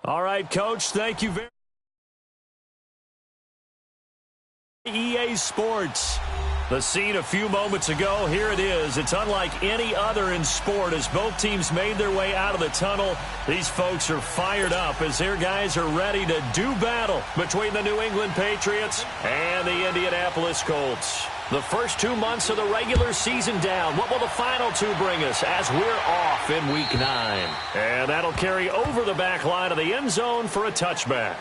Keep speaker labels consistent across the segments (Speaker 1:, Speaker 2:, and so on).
Speaker 1: All right, Coach, thank you very much. EA Sports. The scene a few moments ago, here it is. It's unlike any other in sport as both teams made their way out of the tunnel. These folks are fired up as their guys are ready to do battle between the New England Patriots and the Indianapolis Colts. The first 2 months of the regular season down. What will the final two bring us as we're off in Week 9? And that'll carry over the back line of the end zone for a touchback.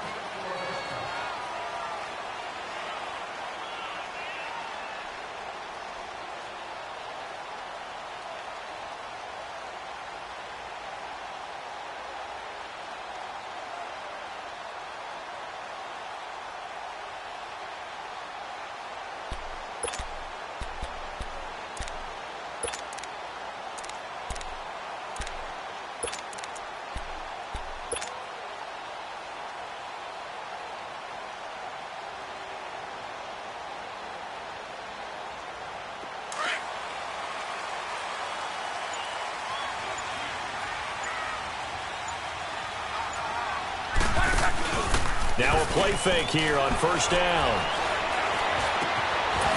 Speaker 1: Now a play fake here on first down.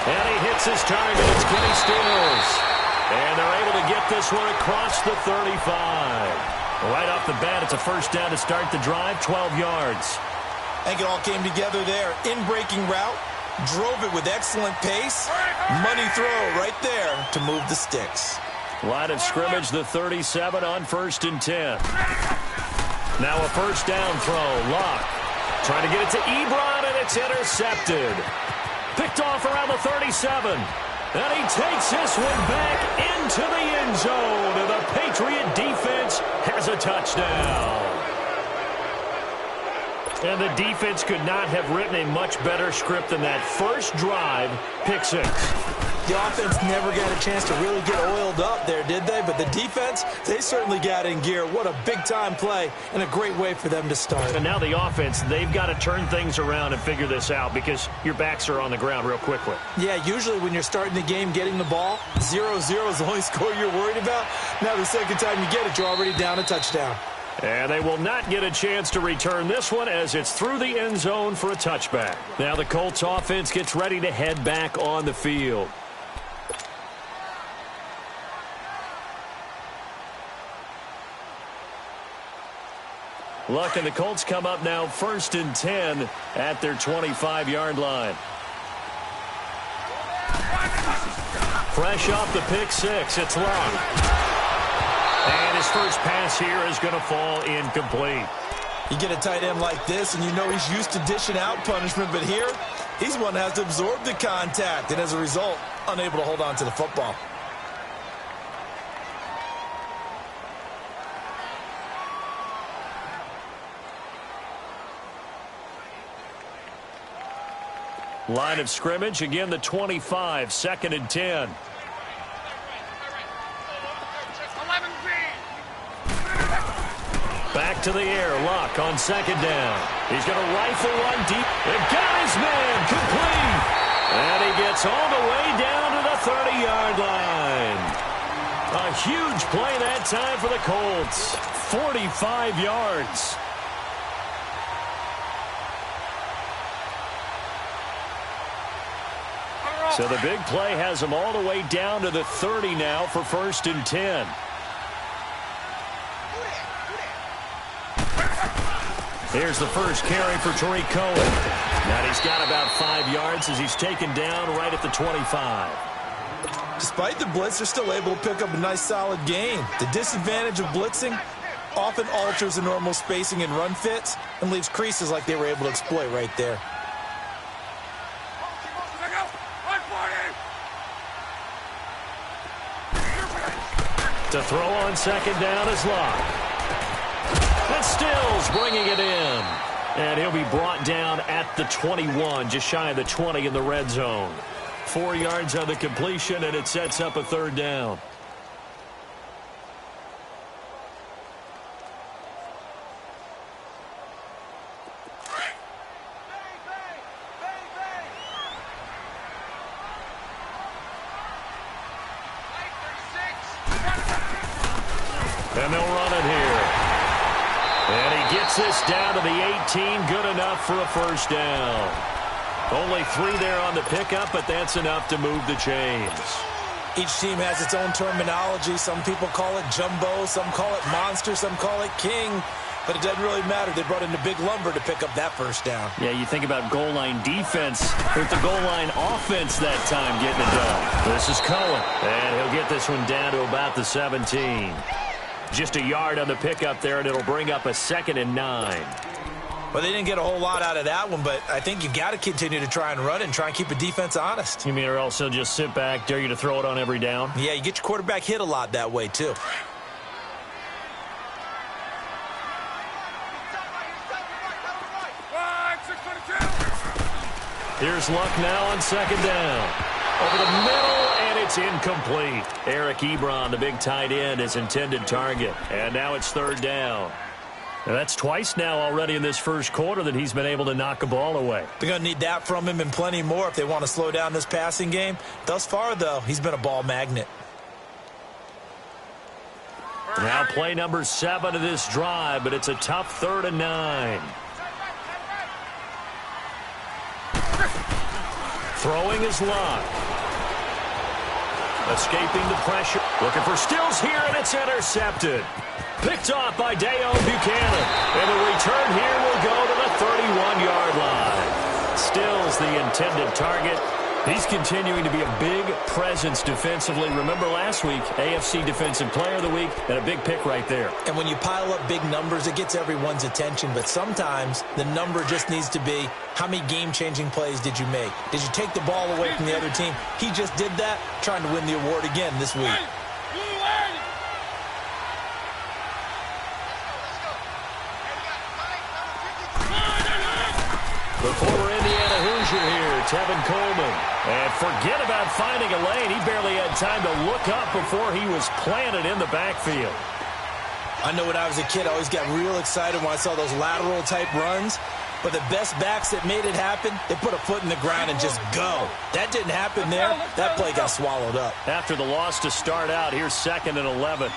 Speaker 1: And he hits his target. It's Kenny Stills. And they're able to get this one across the 35. Right off the bat, it's a first down to start the drive, 12 yards.
Speaker 2: I think it all came together there. In-breaking route, drove it with excellent pace. Money throw right there to move the sticks.
Speaker 1: Line of scrimmage, the 37 on 1st and 10. Now a first down throw. Locke trying to get it to Ebron, and it's intercepted. Picked off around the 37. And he takes this one back into the end zone. And the Patriot defense has a touchdown. And the defense could not have written a much better script than that. First drive, pick 6.
Speaker 2: The offense never got a chance to really get oiled up there, did they? But the defense, they certainly got in gear. What a big-time play and a great way for them to start.
Speaker 1: And now the offense, they've got to turn things around and figure this out because your backs are on the ground real quickly.
Speaker 2: Yeah, usually when you're starting the game getting the ball, 0-0 is the only score you're worried about. Now the second time you get it, you're already down a touchdown.
Speaker 1: And they will not get a chance to return this one as it's through the end zone for a touchback. Now the Colts offense gets ready to head back on the field. Luck and the Colts come up now 1st and 10 at their 25-yard line. Fresh off the pick 6, it's Luck. And his first pass here is going to fall incomplete.
Speaker 2: You get a tight end like this, and you know he's used to dishing out punishment, but here, he's one that has to absorb the contact, and as a result, unable to hold on to the football.
Speaker 1: Line of scrimmage, again the 25, 2nd and 10. Back to the air, Luck on 2nd down. He's going to rifle one deep. And got his man, complete. And he gets all the way down to the 30-yard line. A huge play that time for the Colts. 45 yards. So the big play has them all the way down to the 30 now for 1st and 10. Here's the first carry for Tariq Cohen. Now he's got about 5 yards as he's taken down right at the 25.
Speaker 2: Despite the blitz, they're still able to pick up a nice solid gain. The disadvantage of blitzing often alters the normal spacing and run fits and leaves creases like they were able to exploit right there.
Speaker 1: To throw on 2nd down is Locke. And Stills bringing it in. And he'll be brought down at the 21, just shy of the 20 in the red zone. 4 yards on the completion, and it sets up a 3rd down. And they'll run it here. And he gets gets this down to the 18. Good enough for a first down. Only 3 there on the pickup, but that's enough to move the chains.
Speaker 2: Each team has its own terminology. Some people call it jumbo, some call it monster, some call it king. But it doesn't really matter. They brought in a big lumber to pick up that first down.
Speaker 1: Yeah, you think about goal line defense with the goal line offense that time getting it done. This is Cohen, and he'll get this one down to about the 17. Just a yard on the pickup there, and it'll bring up a 2nd and 9.
Speaker 2: Well, they didn't get a whole lot out of that one, but I think you got to continue to try and run it and try and keep the defense honest.
Speaker 1: You mean or else they'll just sit back, dare you to throw it on every down?
Speaker 2: Yeah, you get your quarterback hit a lot that way, too.
Speaker 1: Here's Luck now on 2nd down. Over the middle, and it's incomplete. Eric Ebron, the big tight end, his intended target. And now it's 3rd down. And that's twice now already in this first quarter that he's been able to knock a ball away.
Speaker 2: They're going to need that from him and plenty more if they want to slow down this passing game. Thus far, though, he's been a ball magnet.
Speaker 1: Now play number 7 of this drive, but it's a tough 3rd and 9. Throwing is Luck. Escaping the pressure. Looking for Stills here, and it's intercepted. Picked off by Deo Buchanan. And the return here will go to the 31-yard line. Stills the intended target. He's continuing to be a big presence defensively. Remember last week, AFC Defensive Player of the Week, and a big pick right there.
Speaker 2: And when you pile up big numbers, it gets everyone's attention. But sometimes the number just needs to be, how many game-changing plays did you make? Did you take the ball away from the other team? He just did that, trying to win the award again this week.
Speaker 1: The former Indiana Hoosier here, Tevin Coleman. And forget about finding a lane. He barely had time to look up before he was planted in the backfield.
Speaker 2: I know when I was a kid, I always got real excited when I saw those lateral-type runs. But the best backs that made it happen, they put a foot in the ground and just go. That didn't happen there. That play got swallowed up.
Speaker 1: After the loss to start out, here's 2nd and 11.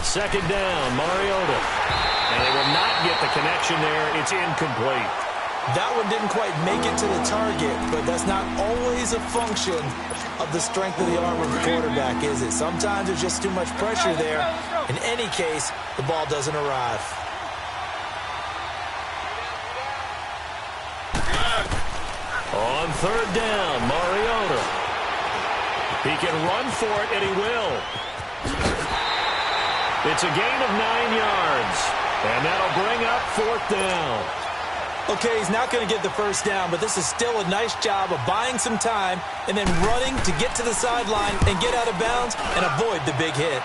Speaker 1: Second down, Mariota. And they will not get the connection there. It's incomplete.
Speaker 2: That one didn't quite make it to the target, but that's not always a function of the strength of the arm of the quarterback, is it? Sometimes there's just too much pressure there. In any case, the ball doesn't arrive.
Speaker 1: On 3rd down, Mariota. He can run for it, and he will. It's a gain of 9 yards, and that'll bring up 4th down.
Speaker 2: Okay, he's not going to get the first down, but this is still a nice job of buying some time and then running to get to the sideline and get out of bounds and avoid the big hit.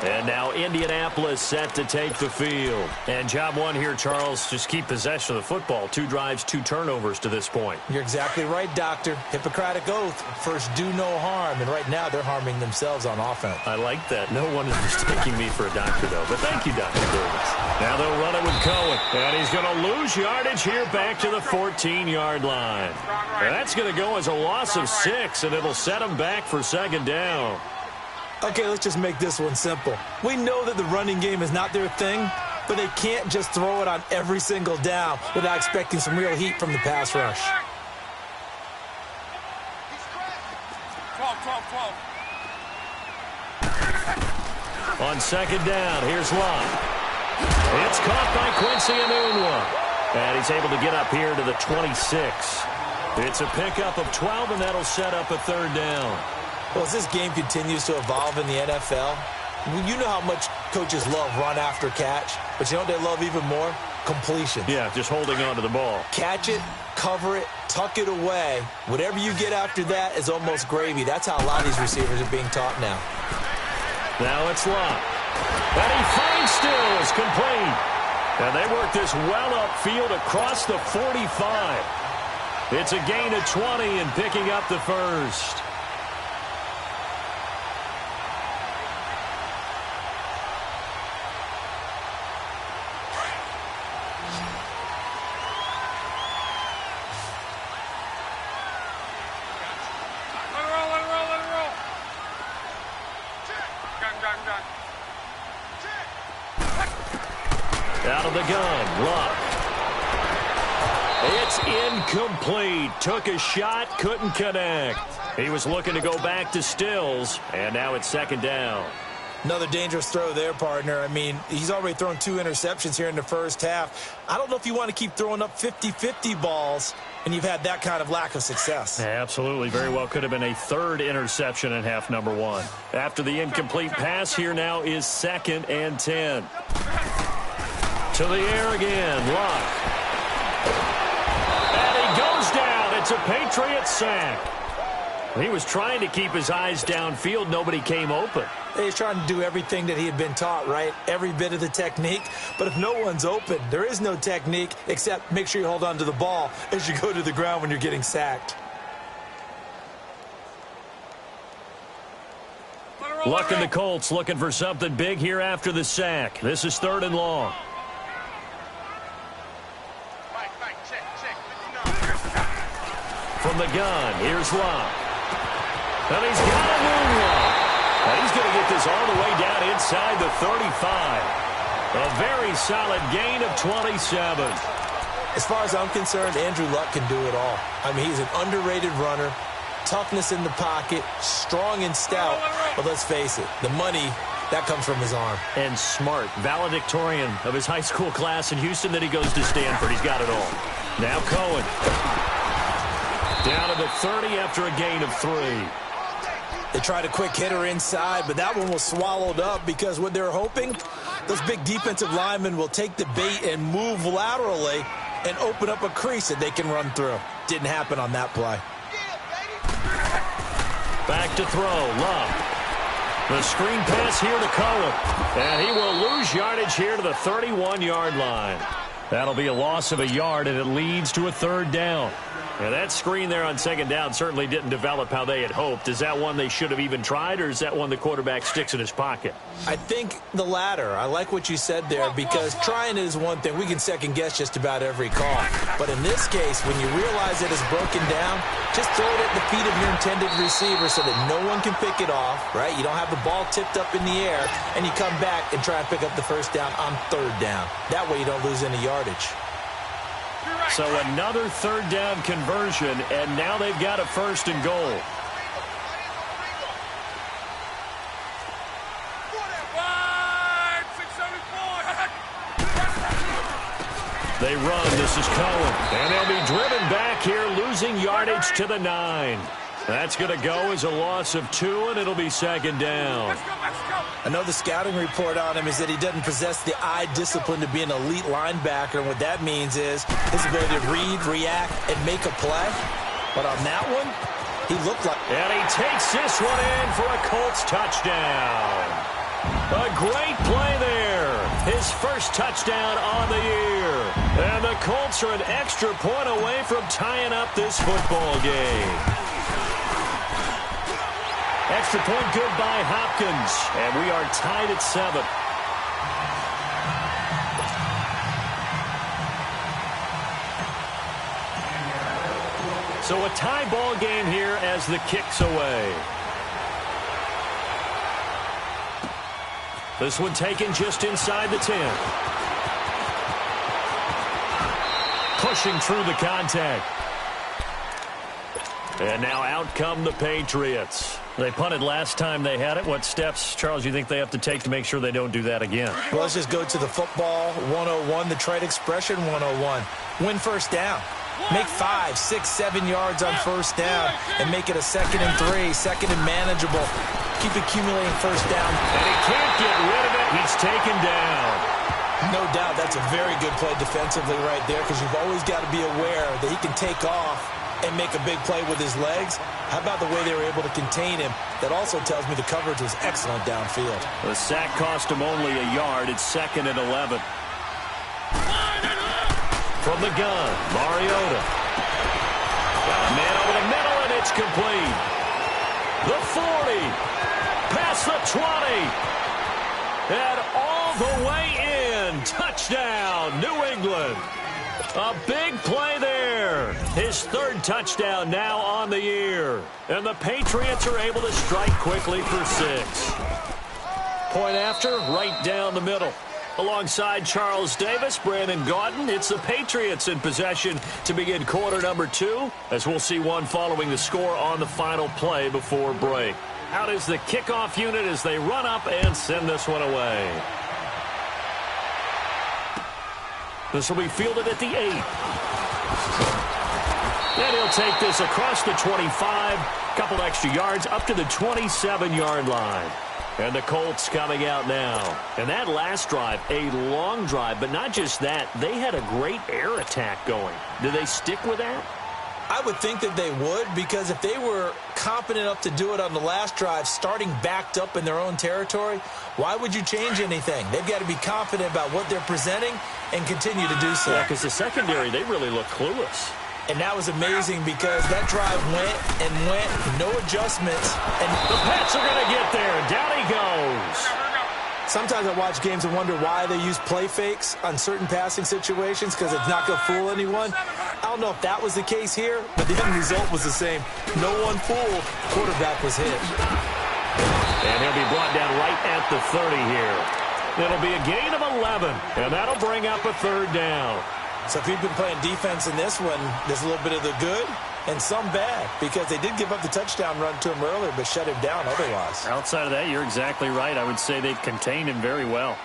Speaker 1: And now Indianapolis set to take the field. And job one here, Charles, just keep possession of the football. 2 drives, 2 turnovers to this point.
Speaker 2: You're exactly right, Doctor. Hippocratic oath. First, do no harm. And right now, they're harming themselves on offense.
Speaker 1: I like that. No one is mistaking me for a doctor, though. But thank you, Dr. Davis. Now they'll run it with Cohen. And he's going to lose yardage here back to the 14-yard line. And that's going to go as a loss of 6, and it'll set him back for 2nd down.
Speaker 2: Okay, let's just make this one simple. We know that the running game is not their thing, but they can't just throw it on every single down without expecting some real heat from the pass rush.
Speaker 1: 12. On 2nd down, here's Luck. It's caught by Quincy Enunwa. And he's able to get up here to the 26. It's a pickup of 12, and that'll set up a 3rd down.
Speaker 2: Well, as this game continues to evolve in the NFL, you know how much coaches love run after catch, but you know what they love even more? Completion.
Speaker 1: Yeah, just holding on to the ball.
Speaker 2: Catch it, cover it, tuck it away. Whatever you get after that is almost gravy. That's how a lot of these receivers are being taught now.
Speaker 1: Now it's Luck. And he finds Stills, complete. And they work this well upfield across the 45. It's a gain of 20 and picking up the first. Out of the gun, Luck. It's incomplete. Took a shot, couldn't connect. He was looking to go back to Stills, and now it's second down.
Speaker 2: Another dangerous throw there, partner. I mean, he's already thrown 2 interceptions here in the first half. I don't know if you want to keep throwing up 50-50 balls, and you've had that kind of lack of success.
Speaker 1: Yeah, absolutely. Very well could have been a 3rd interception in half number 1. After the incomplete pass, here now is 2nd and 10. To the air again, Luck. And he goes down. It's a Patriot sack. He was trying to keep his eyes downfield. Nobody came open.
Speaker 2: He's trying to do everything that he had been taught, right? Every bit of the technique. But if no one's open, there is no technique except make sure you hold on to the ball as you go to the ground when you're getting sacked.
Speaker 1: Luck and the Colts looking for something big here after the sack. This is 3rd and long. From the gun, here's Luck. And he's got a moonwalk. And he's going to get this all the way down inside the 35. A very solid gain of 27.
Speaker 2: As far as I'm concerned, Andrew Luck can do it all. I mean, he's an underrated runner, toughness in the pocket, strong and stout. But let's face it, the money, that comes from his arm.
Speaker 1: And smart, valedictorian of his high school class in Houston, then he goes to Stanford. He's got it all. Now Cohen. Down to the 30 after a gain of 3.
Speaker 2: They tried a quick hitter inside, but that one was swallowed up because what they're hoping, those big defensive linemen will take the bait and move laterally and open up a crease that they can run through. Didn't happen on that play.
Speaker 1: Back to throw, Luck. The screen pass here to Cohen. And he will lose yardage here to the 31-yard line. That'll be a loss of a yard, and it leads to a 3rd down. And that screen there on 2nd down certainly didn't develop how they had hoped. Is that one they should have even tried, or is that one the quarterback sticks in his pocket?
Speaker 2: I think the latter. I like what you said there, because trying is one thing. We can second-guess just about every call. But in this case, when you realize it is broken down, just throw it at the feet of your intended receiver so that no one can pick it off, right? You don't have the ball tipped up in the air, and you come back and try and pick up the 1st down on 3rd down. That way you don't lose any yardage.
Speaker 1: So another 3rd down conversion, and now they've got a 1st and goal. They run. This is Cohen. And they'll be driven back here, losing yardage to the 9. That's going to go as a loss of 2, and it'll be 2nd down.
Speaker 2: I know the scouting report on him is that he doesn't possess the eye discipline to be an elite linebacker, and what that means is his ability to read, react, and make a play. But on that one, he looked like...
Speaker 1: And he takes this one in for a Colts touchdown. A great play there. His 1st touchdown on the year. And the Colts are an extra point away from tying up this football game. Extra point good by Hopkins. And we are tied at 7. So a tie ball game here as the kick's away. This one taken just inside the 10. Pushing through the contact. And now out come the Patriots. They punted last time they had it. What steps, Charles, you think they have to take to make sure they don't do that again?
Speaker 2: Well, let's just go to the football 101, the trade expression 101. Win 1st down. Make 5, 6, 7 yards on 1st down and make it a 2nd and 3, 2nd and manageable. Keep accumulating 1st down.
Speaker 1: And he can't get rid of it. He's taken down.
Speaker 2: No doubt that's a very good play defensively right there, because you've always got to be aware that he can take off and make a big play with his legs. How about the way they were able to contain him? That also tells me the coverage was excellent downfield.
Speaker 1: The sack cost him only a yard. It's 2nd and 11. From the gun, Mariota. Got a man over the middle, and it's complete. The 40, past the 20, and all the way in. Touchdown, New England. A big play there. His 3rd touchdown now on the year. And the Patriots are able to strike quickly for 6. Point after, right down the middle. Alongside Charles Davis, Brandon Gaudin, it's the Patriots in possession to begin quarter number 2, as we'll see one following the score on the final play before break. Out is the kickoff unit as they run up and send this one away. This will be fielded at the 8. And he'll take this across the 25, couple extra yards up to the 27-yard line. And the Colts coming out now. And that last drive, a long drive, but not just that, they had a great air attack going. Do they stick with that?
Speaker 2: I would think that they would, because if they were confident enough to do it on the last drive, starting backed up in their own territory, why would you change anything? They've got to be confident about what they're presenting and continue to do so.
Speaker 1: Yeah, because the secondary, they really look clueless.
Speaker 2: And that was amazing because that drive went and went, no adjustments. And
Speaker 1: the Pats are going to get there. Down he goes.
Speaker 2: Sometimes I watch games and wonder why they use play fakes on certain passing situations, because it's not going to fool anyone. I don't know if that was the case here, but the end result was the same. No one fooled. Quarterback was hit.
Speaker 1: And he'll be brought down right at the 30 here. It'll be a gain of 11, and that'll bring up a third down.
Speaker 2: So if you've been playing defense in this one, there's a little bit of the good and some bad, because they did give up the touchdown run to him earlier, but shut him down otherwise.
Speaker 1: Outside of that, you're exactly right. I would say they've contained him very well.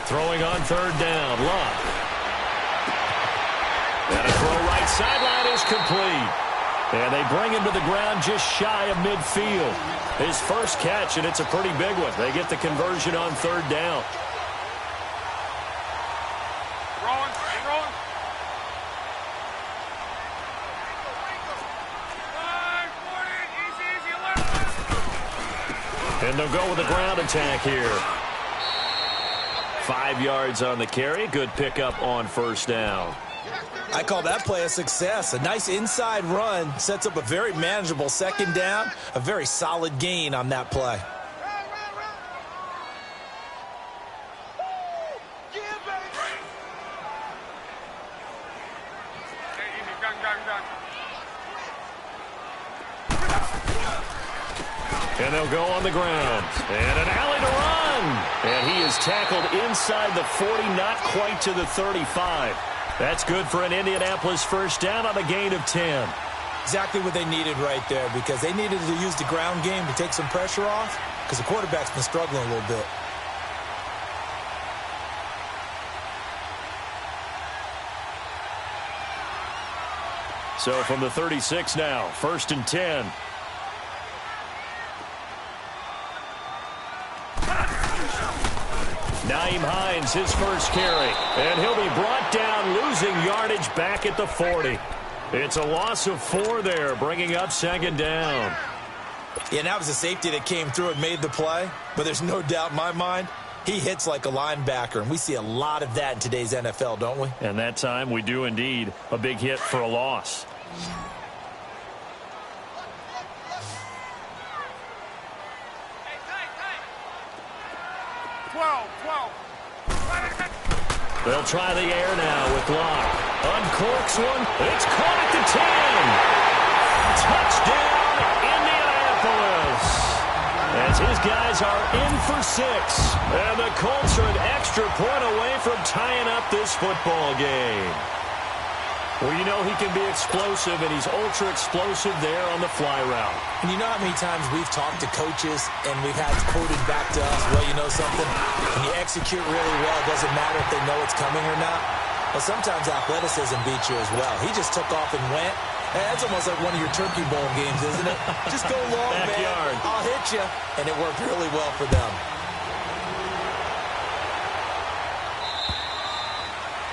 Speaker 1: Throwing on third down, Love. And a throw right sideline is complete. And they bring him to the ground just shy of midfield. His first catch, and it's a pretty big one. They get the conversion on third down. And they'll go with the ground attack here. 5 yards on the carry. Good pickup on first down.
Speaker 2: I call that play a success. A nice inside run sets up a very manageable second down. A very solid gain on that play.
Speaker 1: And they'll go on the ground. And an alley to run. And he is tackled inside the 40, not quite to the 35. That's good for an Indianapolis first down on a gain of 10.
Speaker 2: Exactly what they needed right there, because they needed to use the ground game to take some pressure off, because the quarterback's been struggling a little bit.
Speaker 1: So from the 36 now, 1st and 10. Nyheim Hines, his first carry. And he'll be brought down, losing yardage back at the 40. It's a loss of 4 there, bringing up second down.
Speaker 2: Yeah, and that was a safety that came through and made the play. But there's no doubt in my mind, he hits like a linebacker. And we see a lot of that in today's NFL, don't we?
Speaker 1: And that time we do indeed. A big hit for a loss. They'll try the air now with Locke. Uncorks one. It's caught at the 10. Touchdown, Indianapolis. As his guys are in for 6. And the Colts are an extra point away from tying up this football game. Well, you know he can be explosive, and he's ultra-explosive there on the fly route.
Speaker 2: And you know how many times we've talked to coaches and we've had quoted back to us, well, you know something? When you execute really well, it doesn't matter if they know it's coming or not. But sometimes athleticism beats you as well. He just took off and went. And that's almost like one of your Turkey Bowl games, isn't it? Just go long,
Speaker 1: Backyard.
Speaker 2: man. I'll hit you. And it worked really well for them.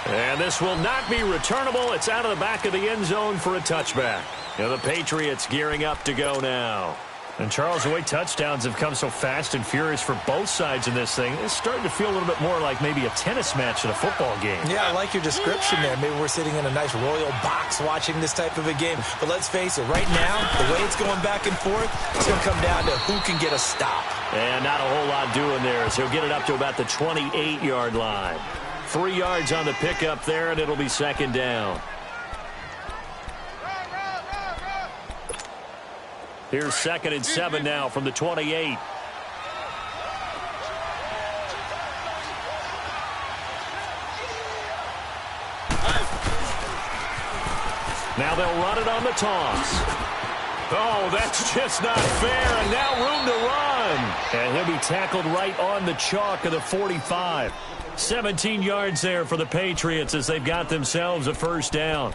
Speaker 1: And this will not be returnable. It's out of the back of the end zone for a touchback. And the Patriots gearing up to go now. And, Charles, the way touchdowns have come so fast and furious for both sides in this thing, it's starting to feel a little bit more like maybe a tennis match in a football game.
Speaker 2: Yeah, I like your description there. Maybe we're sitting in a nice royal box watching this type of a game. But let's face it, right now, the way it's going back and forth, it's going to come down to who can get a stop.
Speaker 1: And not a whole lot doing there, so he'll get it up to about the 28-yard line. 3 yards on the pickup there, and it'll be second down. Here's 2nd and 7 now from the 28. Now they'll run it on the toss. Oh, that's just not fair, and now room to run. And he'll be tackled right on the chalk of the 45. 17 yards there for the Patriots as they've got themselves a first down.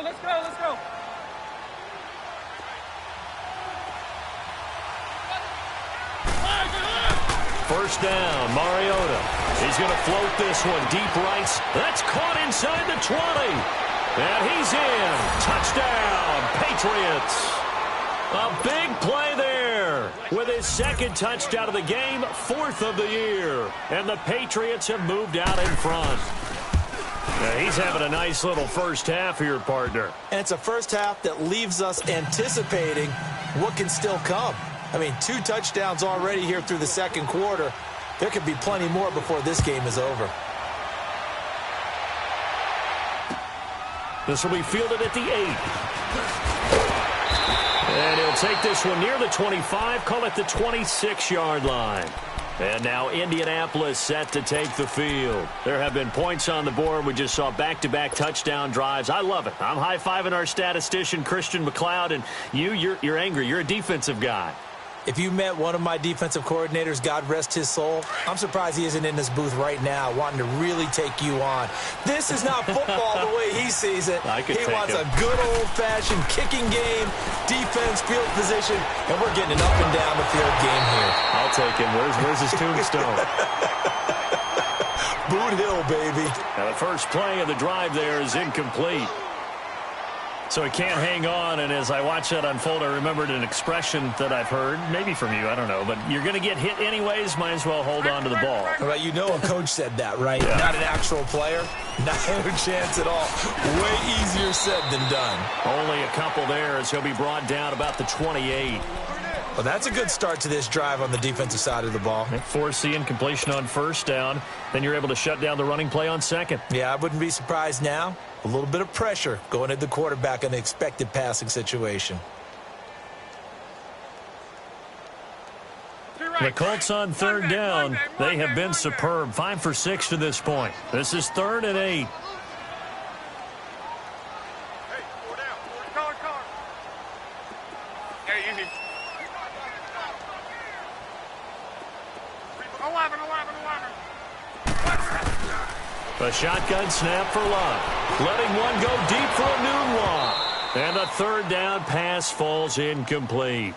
Speaker 3: Let's go.
Speaker 1: First down, Mariota. He's going to float this one deep right. That's caught inside the 20. And he's in. Touchdown, Patriots. A big play there with his 2nd touchdown of the game, 4th of the year. And the Patriots have moved out in front. Now he's having a nice little first half here, partner.
Speaker 2: And it's a first half that leaves us anticipating what can still come. I mean, 2 touchdowns already here through the 2nd quarter. There could be plenty more before this game is over.
Speaker 1: This will be fielded at the 8. And he'll take this one near the 25, call it the 26-yard line. And now Indianapolis set to take the field. There have been points on the board. We just saw back-to-back touchdown drives. I love it. I'm high-fiving our statistician, Christian McLeod, and you're angry. You're a defensive guy.
Speaker 2: If you met one of my defensive coordinators, God rest his soul, I'm surprised he isn't in this booth right now wanting to really take you on. This is not football the way he sees it. He wants a good old-fashioned kicking game, defense, field position, and we're getting an up and down the field game here.
Speaker 1: I'll take him. Where's his tombstone?
Speaker 2: Boot Hill, baby.
Speaker 1: Now the first play of the drive there is incomplete. So he can't hang on, and as I watch that unfold, I remembered an expression that I've heard, maybe from you, I don't know, but you're going to get hit anyways, might as well hold on to the ball.
Speaker 2: Well, you know a coach said that, right?
Speaker 1: Yeah.
Speaker 2: Not an actual player. Not a chance at all. Way easier said than done.
Speaker 1: Only a couple there as he'll be brought down about the 28.
Speaker 2: Well, that's a good start to this drive on the defensive side of the ball.
Speaker 1: Force the incompletion on first down, then you're able to shut down the running play on second.
Speaker 2: Yeah, I wouldn't be surprised now. A little bit of pressure going at the quarterback in the expected passing situation.
Speaker 1: The Colts on third down. They have been superb. 5 for 6 to this point. This is 3rd and 8. A shotgun snap for Love. Letting one go deep for a noon walk. And the 3rd down pass falls incomplete.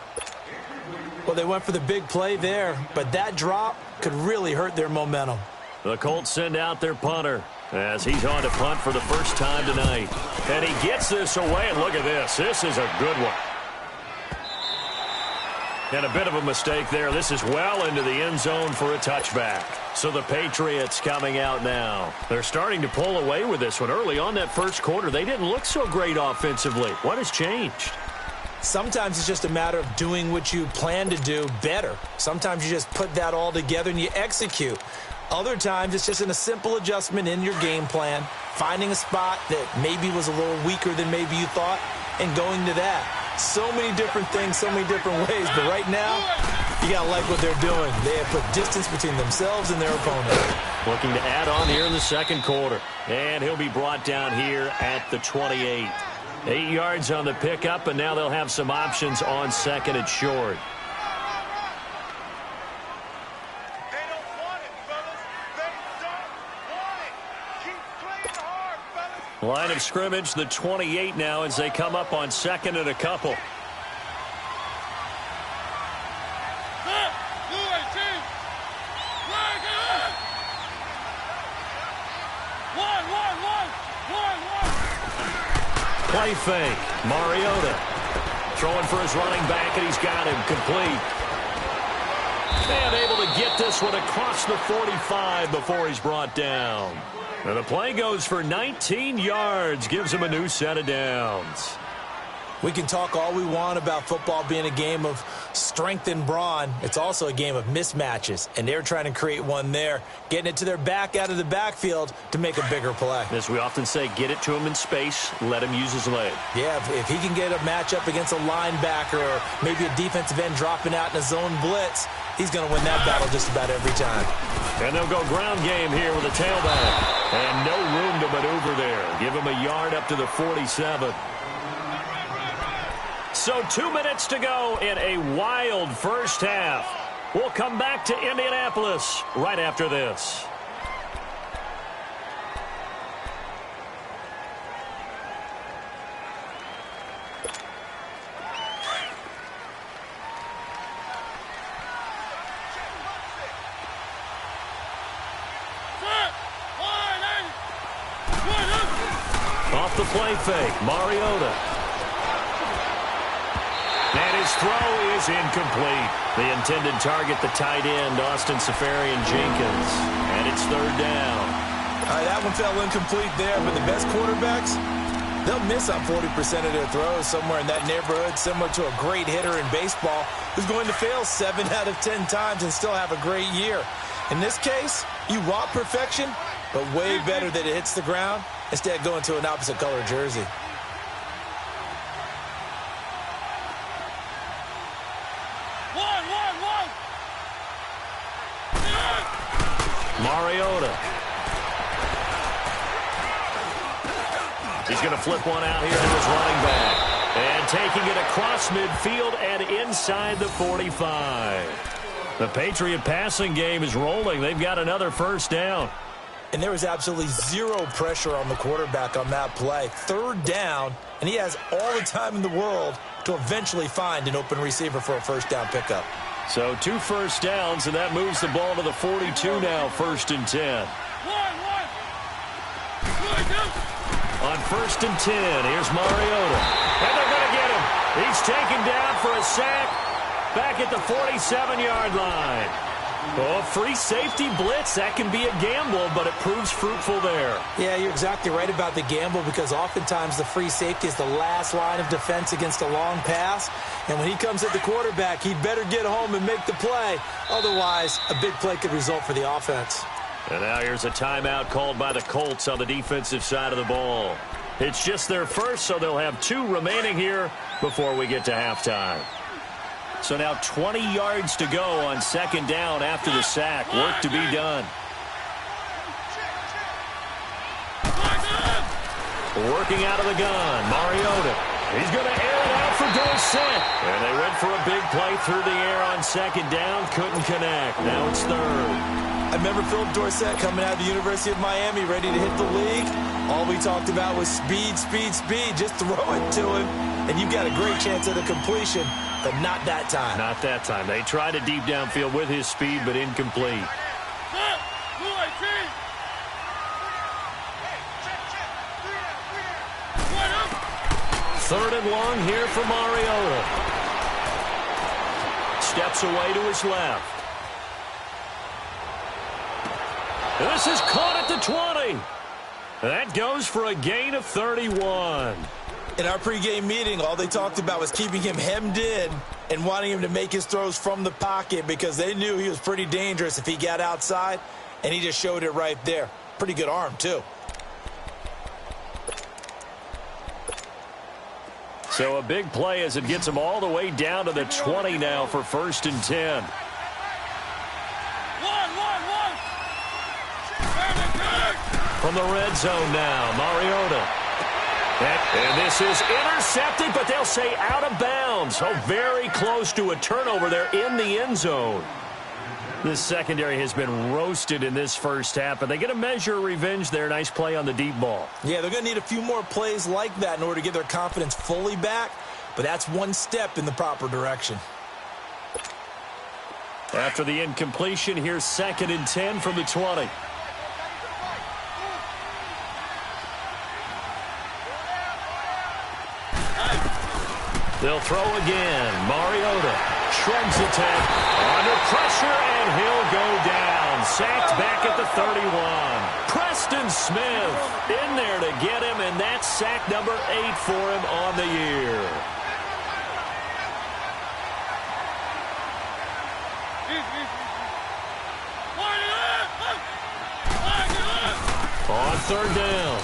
Speaker 2: Well, they went for the big play there, but that drop could really hurt their momentum.
Speaker 1: The Colts send out their punter as he's on to punt for the first time tonight. And he gets this away, and look at this. This is a good one. And a bit of a mistake there. This is well into the end zone for a touchback. So the Patriots coming out now. They're starting to pull away with this one. Early on that first quarter, they didn't look so great offensively. What has changed?
Speaker 2: Sometimes it's just a matter of doing what you plan to do better. Sometimes you just put that all together and you execute. Other times it's just a simple adjustment in your game plan, finding a spot that maybe was a little weaker than maybe you thought, and going to that. So many different things, so many different ways. But right now, you got to like what they're doing. They have put distance between themselves and their opponent.
Speaker 1: Looking to add on here in the second quarter. And he'll be brought down here at the 28. 8 yards on the pickup, and now they'll have some options on second and short. Line of scrimmage, the 28 now as they come up on second and a couple. play fake. Mariota throwing for his running back, and he's got him complete. And able to get this one across the 45 before he's brought down. And the play goes for 19 yards, gives him a new set of downs.
Speaker 2: We can talk all we want about football being a game of strength and brawn. It's also a game of mismatches, and they're trying to create one there, getting it to their back out of the backfield to make a bigger play.
Speaker 1: As we often say, get it to him in space, let him use his leg.
Speaker 2: Yeah, if he can get a matchup against a linebacker or maybe a defensive end dropping out in a zone blitz, he's going to win that battle just about every time.
Speaker 1: And they'll go ground game here with a tailback. And no room to maneuver there. Give him a yard up to the 47. So 2 minutes to go in a wild first half. We'll come back to Indianapolis right after this. Off the play fake, Mariota. And his throw is incomplete. The intended target, the tight end, Austin Seferian-Jenkins. And it's third down.
Speaker 2: All right, that one fell incomplete there, but the best quarterbacks, they'll miss on 40% of their throws, somewhere in that neighborhood, similar to a great hitter in baseball who's going to fail 7 out of 10 times and still have a great year. In this case, you want perfection, but way better that it hits the ground instead of going to an opposite color jersey.
Speaker 1: Mariota. He's going to flip one out here to his running back. And taking it across midfield and inside the 45. The Patriot passing game is rolling. They've got another first down.
Speaker 2: And there was absolutely zero pressure on the quarterback on that play. Third down, and he has all the time in the world to eventually find an open receiver for a first down pickup.
Speaker 1: So 2 first downs, and that moves the ball to the 42 now, 1st and 10. On 1st and 10, here's Mariota. And they're going to get him. He's taken down for a sack back at the 47-yard line. Oh, free safety blitz, that can be a gamble, but it proves fruitful there.
Speaker 2: Yeah, you're exactly right about the gamble because oftentimes the free safety is the last line of defense against a long pass. And when he comes at the quarterback, he'd better get home and make the play. Otherwise, a big play could result for the offense.
Speaker 1: And now here's a timeout called by the Colts on the defensive side of the ball. It's just their first, so they'll have 2 remaining here before we get to halftime. So now 20 yards to go on 2nd down after the sack. Work to be done. Working out of the gun, Mariota. He's going to air it out for Dorsett. And they went for a big play through the air on 2nd down. Couldn't connect. Now it's 3rd.
Speaker 2: I remember Philip Dorsett coming out of the University of Miami ready to hit the league. All we talked about was speed, speed, speed. Just throw it to him, and you've got a great chance at a completion, but not that time.
Speaker 1: Not that time. They tried a deep downfield with his speed, but incomplete. 3rd and long here for Mariota. Steps away to his left. And this is caught at the 20. That goes for a gain of 31.
Speaker 2: In our pregame meeting, all they talked about was keeping him hemmed in and wanting him to make his throws from the pocket because they knew he was pretty dangerous if he got outside, and he just showed it right there. Pretty good arm, too.
Speaker 1: So a big play as it gets him all the way down to the 20 now for 1st and 10. From the red zone now, Mariota. And this is intercepted, but they'll say out of bounds. So very close to a turnover there in the end zone. This secondary has been roasted in this first half, but they get a measure of revenge there. Nice play on the deep ball.
Speaker 2: Yeah, they're going to need a few more plays like that in order to get their confidence fully back, but that's one step in the proper direction.
Speaker 1: After the incompletion, here's 2nd and 10 from the 20. They'll throw again. Mariota shrugs the 10. Under pressure, and he'll go down. Sacked back at the 31. Preston Smith in there to get him, and that's sack number 8 for him on the year. On third down,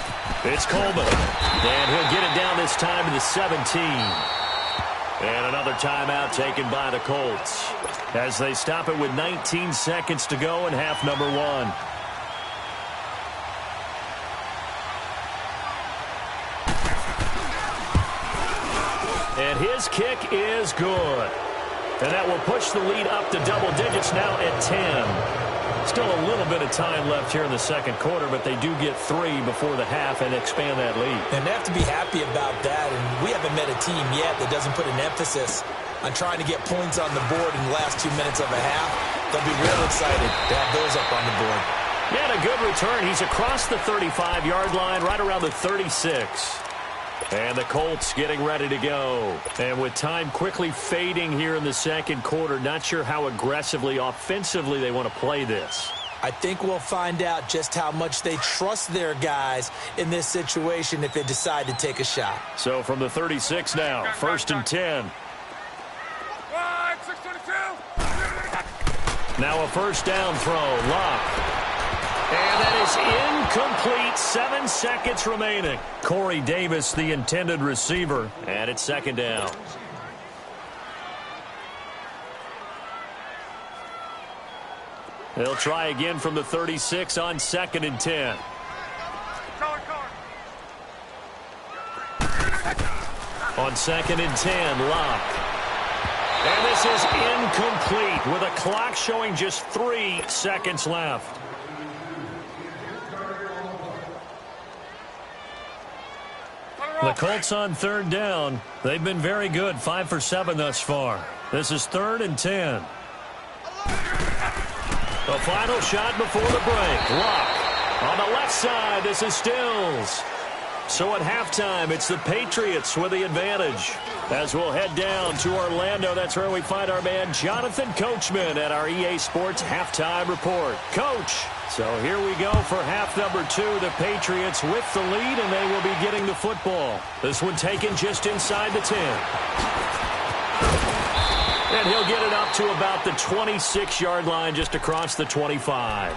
Speaker 1: it's Coleman. And he'll get it down this time to the 17. And another timeout taken by the Colts as they stop it with 19 seconds to go in half number 1. And his kick is good. And that will push the lead up to double digits now at 10. Still a little bit of time left here in the second quarter, but they do get 3 before the half and expand that lead.
Speaker 2: And they have to be happy about that, and we haven't met a team yet that doesn't put an emphasis on trying to get points on the board in the last 2 minutes of a half. They'll be real excited to have those up on the board.
Speaker 1: Yeah, and a good return. He's across the 35-yard line, right around the 36. And the Colts getting ready to go. And with time quickly fading here in the second quarter, not sure how aggressively, offensively they want to play this.
Speaker 2: I think we'll find out just how much they trust their guys in this situation if they decide to take a shot.
Speaker 1: So from the 36 now, first and 10. Now a first down throw, Locke. And that is incomplete. 7 seconds remaining. Corey Davis, the intended receiver. And it's second down. They'll try again from the 36 on second and 10. On second and 10, Locke. And this is incomplete with a clock showing just 3 seconds left. The Colts on third down. They've been very good, 5 for 7 thus far. This is third and 10. The final shot before the break. Locke on the left side. This is Stills. So at halftime, it's the Patriots with the advantage. As we'll head down to Orlando, that's where we find our man Jonathan Coachman at our EA Sports Halftime Report. Coach, so here we go for half number 2. The Patriots with the lead, and they will be getting the football. This one taken just inside the 10. And he'll get it up to about the 26-yard line, just across the 25.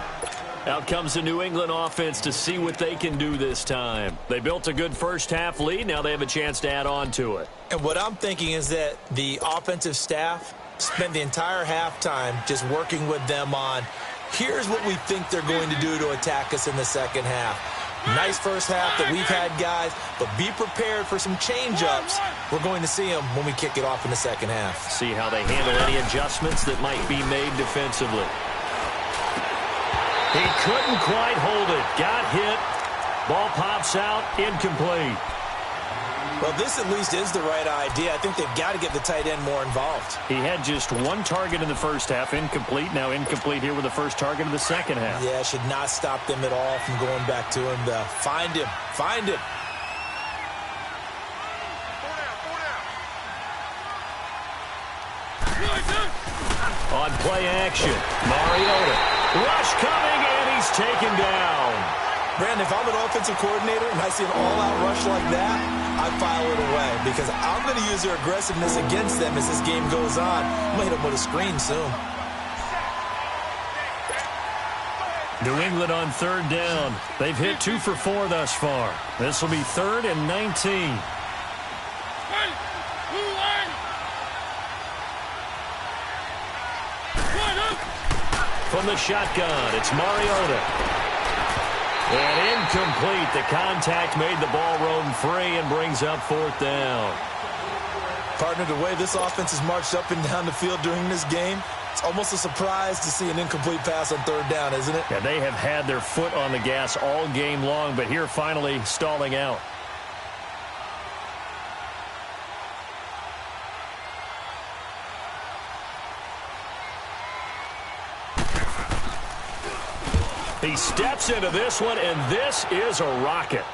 Speaker 1: Out comes the New England offense to see what they can do this time. They built a good first-half lead. Now they have a chance to add on to it.
Speaker 2: And what I'm thinking is that the offensive staff spent the entire halftime just working with them on, here's what we think they're going to do to attack us in the second half. Nice first half that we've had, guys, but be prepared for some change-ups. We're going to see them when we kick it off in the second half.
Speaker 1: See how they handle any adjustments that might be made defensively. He couldn't quite hold it. Got hit. Ball pops out. Incomplete.
Speaker 2: Well, this at least is the right idea. I think they've got to get the tight end more involved.
Speaker 1: He had just 1 target in the first half. Incomplete. Now incomplete here with the first target of the second half.
Speaker 2: Yeah, should not stop them at all from going back to him to find him. Find him.
Speaker 1: On play action, Mariota. Rush coming, and he's taken down.
Speaker 2: Brandon, if I'm an offensive coordinator and I see an all-out rush like that, I file it away because I'm going to use their aggressiveness against them as this game goes on. I'm going to hit them with a screen soon.
Speaker 1: New England on third down. They've hit 2 for 4 thus far. This will be third and 19. From the shotgun, it's Mariota. And incomplete. The contact made the ball roam free and brings up fourth down.
Speaker 2: Partner, the way this offense has marched up and down the field during this game, it's almost a surprise to see an incomplete pass on third down, isn't it?
Speaker 1: Yeah, they have had their foot on the gas all game long, but here finally stalling out. He steps into this one, and this is a rocket.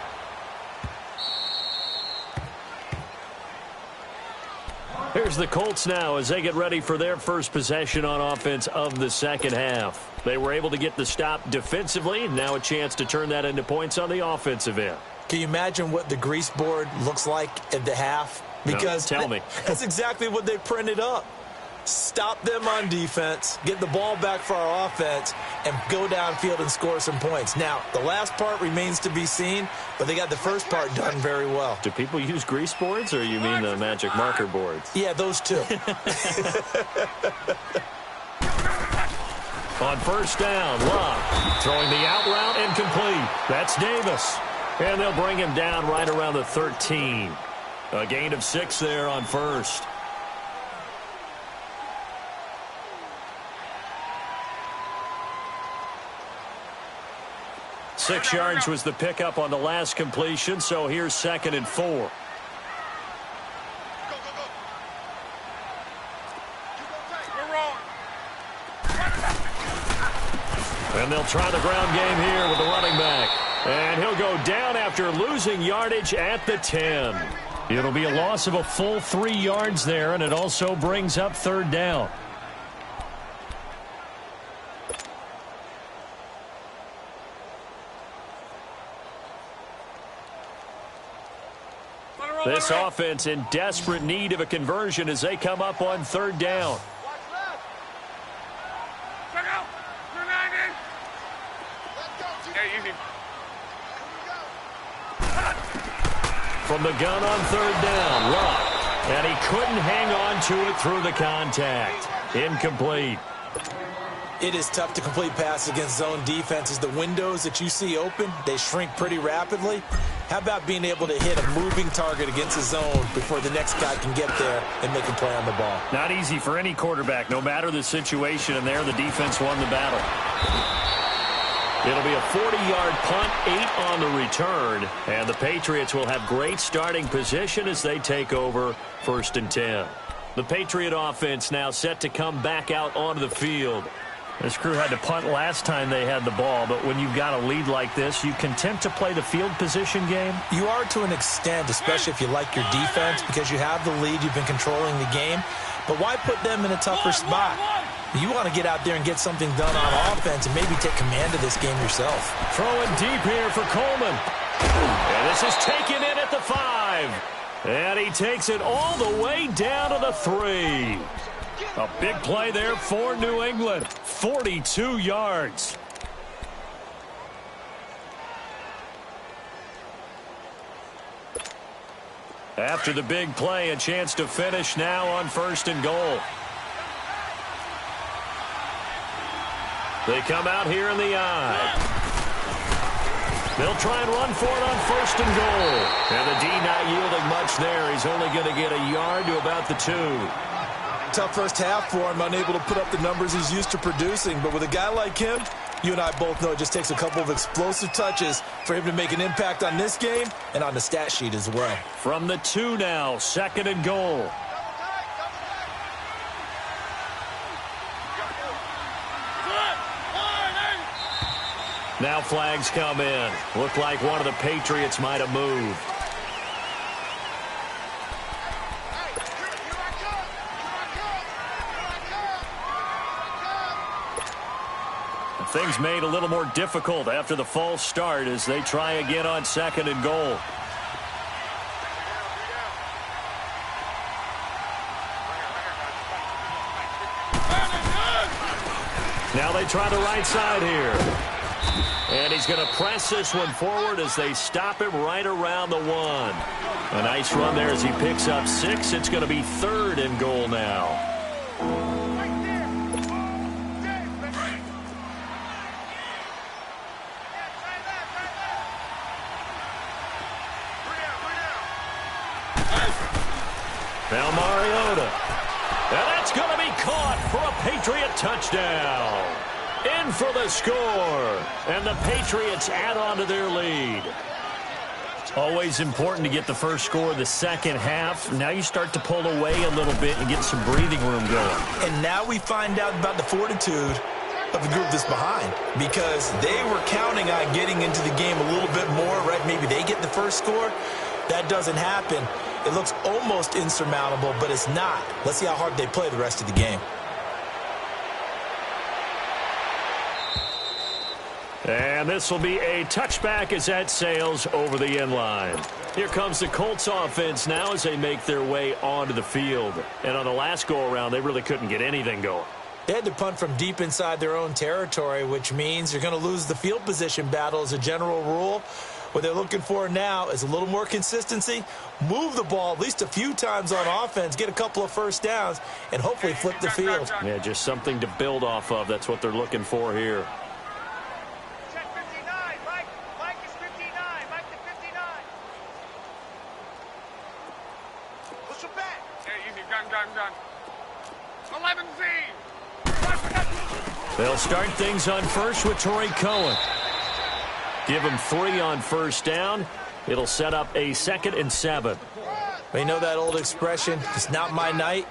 Speaker 1: Here's the Colts now as they get ready for their first possession on offense of the second half. They were able to get the stop defensively, and now a chance to turn that into points on the offensive end.
Speaker 2: Can you imagine what the grease board looks like at the half? Because
Speaker 1: no, tell me.
Speaker 2: That's exactly what they printed up. Stop them on defense, get the ball back for our offense, and go downfield and score some points. Now, the last part remains to be seen, but they got the first part done very well.
Speaker 1: Do people use grease boards, or you mean the magic marker boards?
Speaker 2: Yeah, those two.
Speaker 1: On first down, Love throwing the out route incomplete. That's Davis. And they'll bring him down right around the 13. A gain of 6 there on first. Six yards was the pickup on the last completion, so here's 2nd and 4. And they'll try the ground game here with the running back. And he'll go down after losing yardage at the 10. It'll be a loss of a full 3 yards there, and it also brings up 3rd down. This offense in desperate need of a conversion as they come up on 3rd down. From the gun on 3rd down, Love. And he couldn't hang on to it through the contact. Incomplete.
Speaker 2: It is tough to complete passes against zone defenses. The windows that you see open, they shrink pretty rapidly. How about being able to hit a moving target against the zone before the next guy can get there and make a play on the ball?
Speaker 1: Not easy for any quarterback, no matter the situation, and there the defense won the battle. It'll be a 40-yard punt, 8 on the return, and the Patriots will have great starting position as they take over 1st and 10. The Patriot offense now set to come back out onto the field. This crew had to punt last time they had the ball, but when you've got a lead like this, you content to play the field position game?
Speaker 2: You are to an extent, especially if you like your defense, because you have the lead, you've been controlling the game. But why put them in a tougher spot? You want to get out there and get something done on offense and maybe take command of this game yourself.
Speaker 1: Throwing deep here for Coleman. And this is taken in at the 5. And he takes it all the way down to the 3. A big play there for New England. 42 yards. After the big play, a chance to finish now on 1st and goal. They come out here in the eye. They'll try and run for it on 1st and goal. And the D not yielding much there. He's only going to get a yard to about the 2.
Speaker 2: Tough first half for him, unable to put up the numbers he's used to producing. But with a guy like him, you and I both know it just takes a couple of explosive touches for him to make an impact on this game and on the stat sheet as well.
Speaker 1: From the 2 now, 2nd and goal. Now flags come in. Looked like one of the Patriots might have moved. Things made a little more difficult after the false start as they try again on 2nd and goal. Now they try the right side here. And he's going to press this one forward as they stop him right around the 1. A nice run there as he picks up 6. It's going to be 3rd and goal now. Now Mariota. And that's going to be caught for a Patriot touchdown. In for the score. And the Patriots add on to their lead. Always important to get the first score of the second half. Now you start to pull away a little bit and get some breathing room going.
Speaker 2: And now we find out about the fortitude of the group that's behind, because they were counting on getting into the game a little bit more, right? Maybe they get the first score. That doesn't happen. It looks almost insurmountable, but it's not. Let's see how hard they play the rest of the game.
Speaker 1: And this will be a touchback as that sails over the end line. Here comes the Colts offense now as they make their way onto the field. And on the last go-around, they really couldn't get anything going.
Speaker 2: They had to punt from deep inside their own territory, which means you're going to lose the field position battle as a general rule. What they're looking for now is a little more consistency, move the ball at least a few times on offense, get a couple of first downs, and hopefully flip the field.
Speaker 1: Yeah, just something to build off of. That's what they're looking for here.
Speaker 3: Check 59, Mike. Mike is 59. Mike to 59. Push it back.
Speaker 4: Yeah, easy. Gun. 11Z.
Speaker 1: They'll start things on first with Torrey Cohen. Give him 3 on first down. It'll set up a 2nd and 7.
Speaker 2: Well, you know that old expression, it's not my night?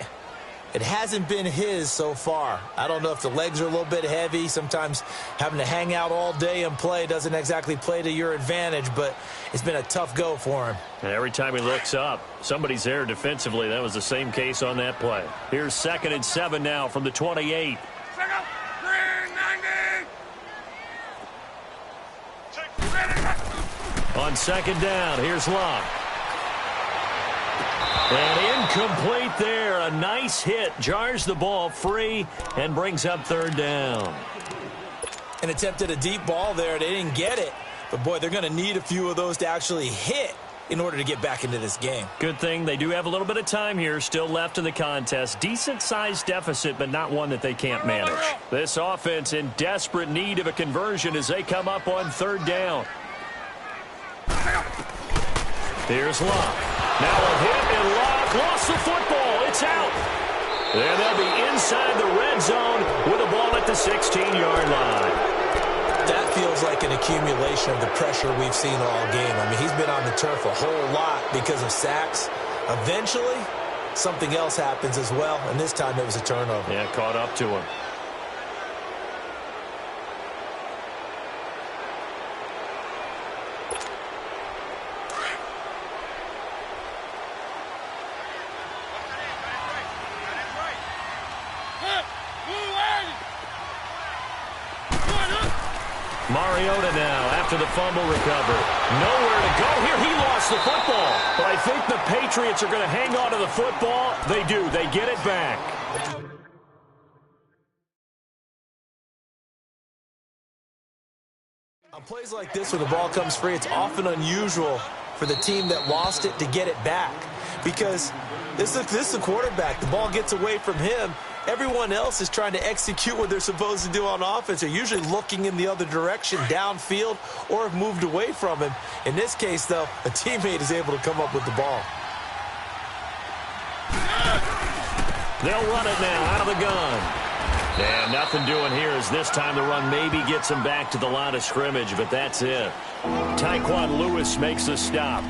Speaker 2: It hasn't been his so far. I don't know if the legs are a little bit heavy. Sometimes having to hang out all day and play doesn't exactly play to your advantage, but it's been a tough go for him.
Speaker 1: And every time he looks up, somebody's there defensively. That was the same case on that play. Here's 2nd and 7 now from the 28. On 2nd down, here's Locke. And incomplete there. A nice hit. Jars the ball free and brings up 3rd down.
Speaker 2: And attempted a deep ball there. They didn't get it. But, boy, they're going to need a few of those to actually hit in order to get back into this game.
Speaker 1: Good thing they do have a little bit of time here still left in the contest. Decent-sized deficit, but not one that they can't manage. This offense in desperate need of a conversion as they come up on 3rd down. Here's Locke. Now a hit, and Locke lost the football. It's out. And they'll be inside the red zone with a ball at the 16-yard line.
Speaker 2: That feels like an accumulation of the pressure we've seen all game. I mean, he's been on the turf a whole lot because of sacks. Eventually, something else happens as well, and this time it was a turnover.
Speaker 1: Yeah, caught up to him. Mariota now after the fumble recovery. Nowhere to go here. He lost the football. But I think the Patriots are going to hang on to the football. They do. They get it back.
Speaker 2: On plays like this where the ball comes free, it's often unusual for the team that lost it to get it back. Because this is the quarterback. The ball gets away from him. Everyone else is trying to execute what they're supposed to do on offense. They're usually looking in the other direction, downfield, or have moved away from him. In this case, though, a teammate is able to come up with the ball.
Speaker 1: They'll run it now out of the gun. And nothing doing here as this time the run maybe gets him back to the line of scrimmage, but that's it. Tyquan Lewis makes the stop.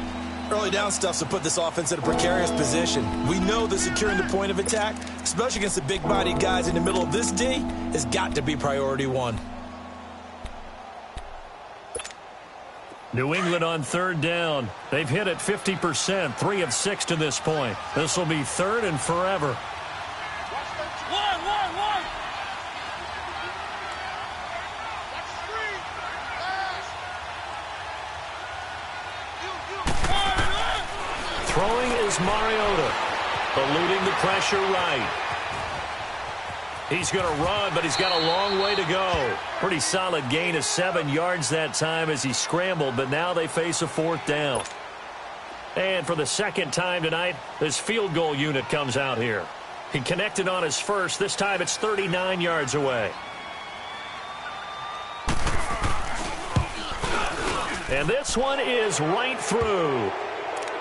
Speaker 2: Early down stuff to put this offense in a precarious position. We know that securing the point of attack, especially against the big-bodied guys in the middle of this D, has got to be priority 1.
Speaker 1: New England on 3rd down. They've hit it 50%, 3 of 6 to this point. This will be 3rd and forever. Throwing is Mariota, eluding the pressure right. He's going to run, but he's got a long way to go. Pretty solid gain of 7 yards that time as he scrambled, but now they face a 4th down. And for the 2nd time tonight, this field goal unit comes out here. He connected on his first. This time it's 39 yards away. And this one is right through.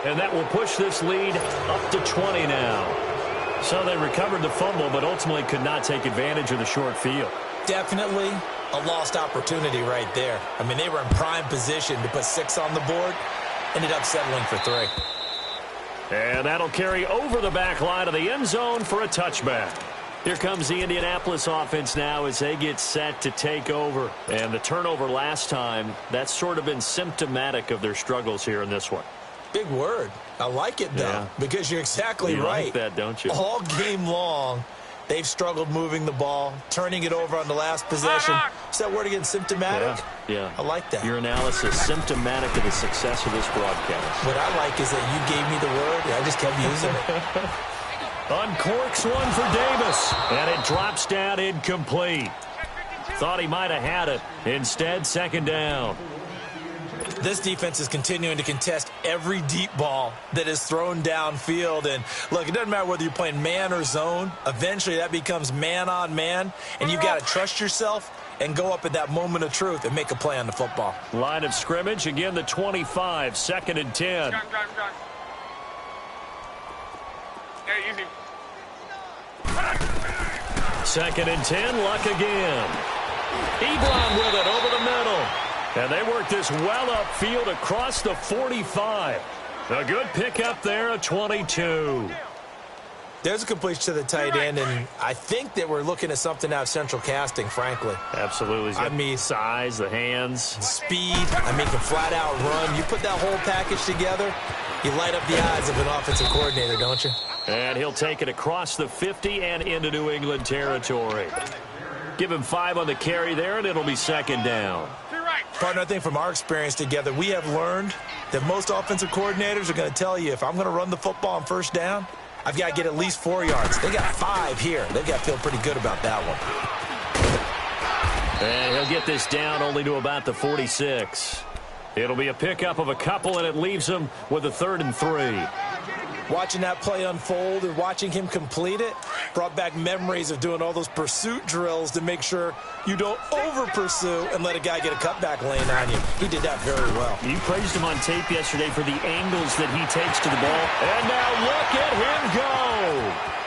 Speaker 1: And that will push this lead up to 20 now. So they recovered the fumble, but ultimately could not take advantage of the short field.
Speaker 2: Definitely a lost opportunity right there. I mean, they were in prime position to put 6 on the board. Ended up settling for 3.
Speaker 1: And that'll carry over the back line of the end zone for a touchback. Here comes the Indianapolis offense now as they get set to take over. And the turnover last time, that's sort of been symptomatic of their struggles here in this one.
Speaker 2: Big word. I like it, though, because you're exactly right.
Speaker 1: You like that, don't you?
Speaker 2: All game long, they've struggled moving the ball, turning it over on the last possession. Is that word again, symptomatic?
Speaker 1: Yeah.
Speaker 2: I like that.
Speaker 1: Your analysis, symptomatic of the success of this broadcast.
Speaker 2: What I like is that you gave me the word, and I just kept using it.
Speaker 1: Uncorks one for Davis, and it drops down incomplete. Thought he might have had it. Instead, second down.
Speaker 2: This defense is continuing to contest every deep ball that is thrown downfield. And, look, it doesn't matter whether you're playing man or zone. Eventually, that becomes man-on-man, and you've got to trust yourself and go up at that moment of truth and make a play on the football.
Speaker 1: Line of scrimmage, again, the 25, second and 10.
Speaker 4: Gun. Yeah, easy.
Speaker 1: Second and 10, Luck again. Ebron with it over the middle. And they work this well upfield across the 45. A good pickup there, a 22.
Speaker 2: There's a completion to the tight end, and I think that we're looking at something out of central casting, frankly.
Speaker 1: Absolutely.
Speaker 2: I mean,
Speaker 1: size, the hands.
Speaker 2: Speed, can flat out run. You put that whole package together, you light up the eyes of an offensive coordinator, don't you?
Speaker 1: And he'll take it across the 50 and into New England territory. Give him 5 on the carry there, and it'll be second down.
Speaker 2: Partner, I think from our experience together, we have learned that most offensive coordinators are going to tell you, if I'm going to run the football on first down, I've got to get at least 4 yards. They got 5 here. They've got to feel pretty good about that one.
Speaker 1: And he'll get this down only to about the 46. It'll be a pickup of a couple, and it leaves him with a 3rd and 3.
Speaker 2: Watching that play unfold and watching him complete it brought back memories of doing all those pursuit drills to make sure you don't over-pursue and let a guy get a cutback lane on you. He did that very well.
Speaker 1: You praised him on tape yesterday for the angles that he takes to the ball. And now look at him go.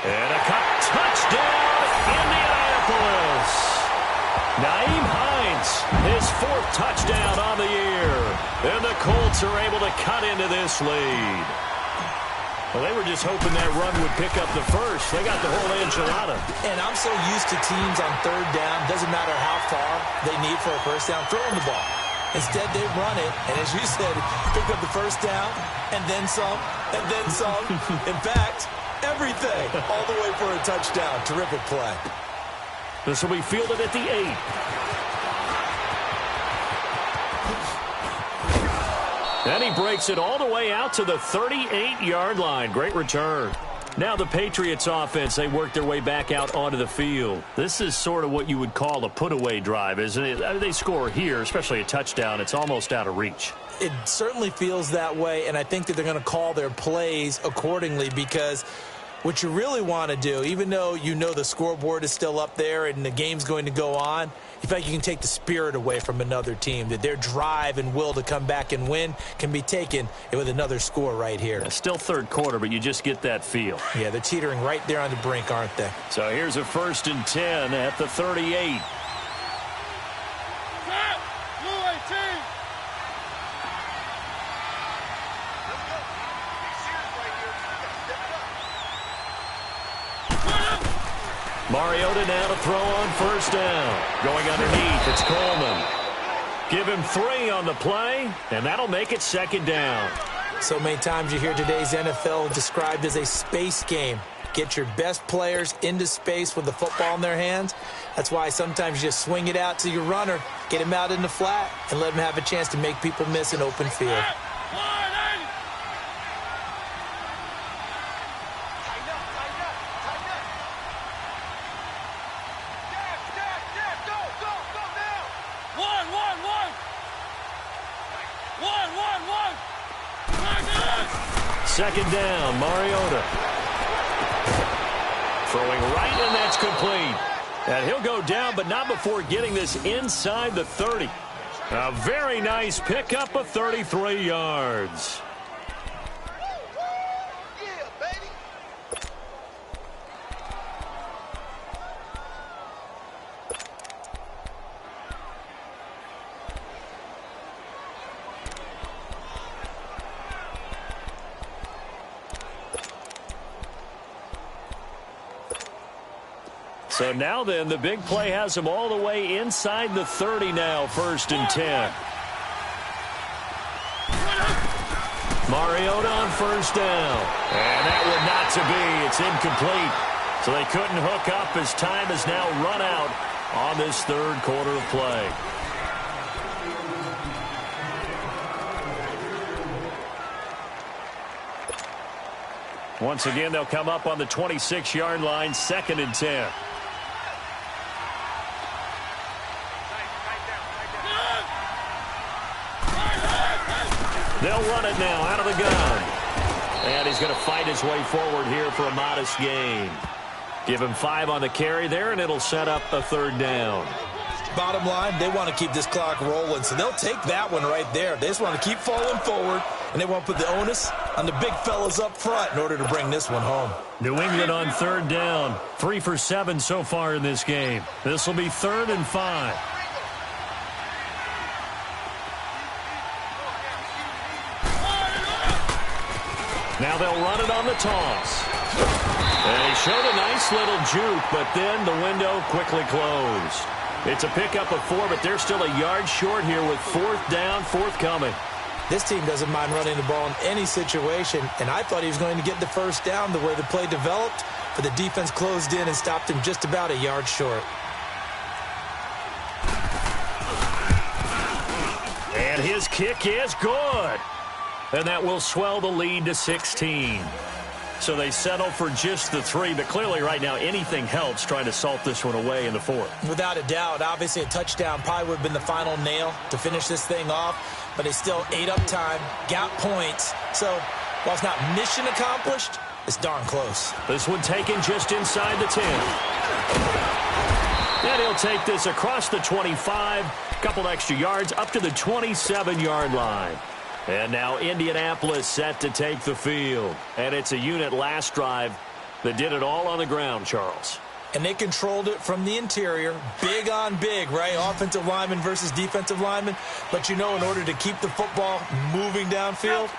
Speaker 1: And a touchdown, Indianapolis. Naeem Hines, his 4th touchdown on the year. And the Colts are able to cut into this lead. Well, they were just hoping that run would pick up the first. They got the whole enchilada.
Speaker 2: And I'm so used to teams on 3rd down, doesn't matter how far they need for a first down, throwing the ball. Instead, they run it, and as you said, pick up the first down, and then some, and then some. In fact, everything, all the way for a touchdown. Terrific play.
Speaker 1: This will be fielded at the 8. And he breaks it all the way out to the 38-yard line. Great return. Now the Patriots offense, they work their way back out onto the field. This is sort of what you would call a put-away drive, isn't it? They score here, especially a touchdown. It's almost out of reach.
Speaker 2: It certainly feels that way, and I think that they're going to call their plays accordingly, because what you really want to do, even though you know the scoreboard is still up there and the game's going to go on, in fact, you can take the spirit away from another team, that their drive and will to come back and win can be taken with another score right here.
Speaker 1: Yeah, still 3rd quarter, but you just get that feel.
Speaker 2: Yeah, they're teetering right there on the brink, aren't they?
Speaker 1: So here's a 1st and 10 at the 38. Mariota now to throw on first down. Going underneath, it's Coleman. Give him 3 on the play, and that'll make it second down.
Speaker 2: So many times you hear today's NFL described as a space game. Get your best players into space with the football in their hands. That's why sometimes you just swing it out to your runner, get him out in the flat, and let him have a chance to make people miss an open field.
Speaker 1: Second down, Mariota. Throwing right, and that's complete. And he'll go down, but not before getting this inside the 30. A very nice pickup of 33 yards. So now then, the big play has him all the way inside the 30 now, 1st and 10. Mariota on first down. And that one not to be. It's incomplete. So they couldn't hook up as time has now run out on this third quarter of play. Once again, they'll come up on the 26-yard line, 2nd and 10. They'll run it now out of the gun. And he's going to fight his way forward here for a modest gain. Give him 5 on the carry there, and it'll set up a 3rd down.
Speaker 2: Bottom line, they want to keep this clock rolling, so they'll take that one right there. They just want to keep falling forward, and they want to put the onus on the big fellas up front in order to bring this one home.
Speaker 1: New England on 3rd down. 3 for 7 so far in this game. This will be 3rd and 5. Now they'll run it on the toss. And he showed a nice little juke, but then the window quickly closed. It's a pickup of 4, but they're still a yard short here with 4th down, forthcoming.
Speaker 2: This team doesn't mind running the ball in any situation, and I thought he was going to get the 1st down the way the play developed, but the defense closed in and stopped him just about a yard short.
Speaker 1: And his kick is good. And that will swell the lead to 16. So they settle for just the 3, but clearly right now anything helps trying to salt this one away in the 4th.
Speaker 2: Without a doubt, obviously a touchdown probably would have been the final nail to finish this thing off, but they still ate up time, got points. So while it's not mission accomplished, it's darn close.
Speaker 1: This one taken just inside the 10. And he'll take this across the 25, couple extra yards up to the 27-yard line. And now Indianapolis set to take the field. And it's a unit last drive that did it all on the ground, Charles.
Speaker 2: And they controlled it from the interior. Big on big, right? Offensive lineman versus defensive lineman. But you know, in order to keep the football moving downfield,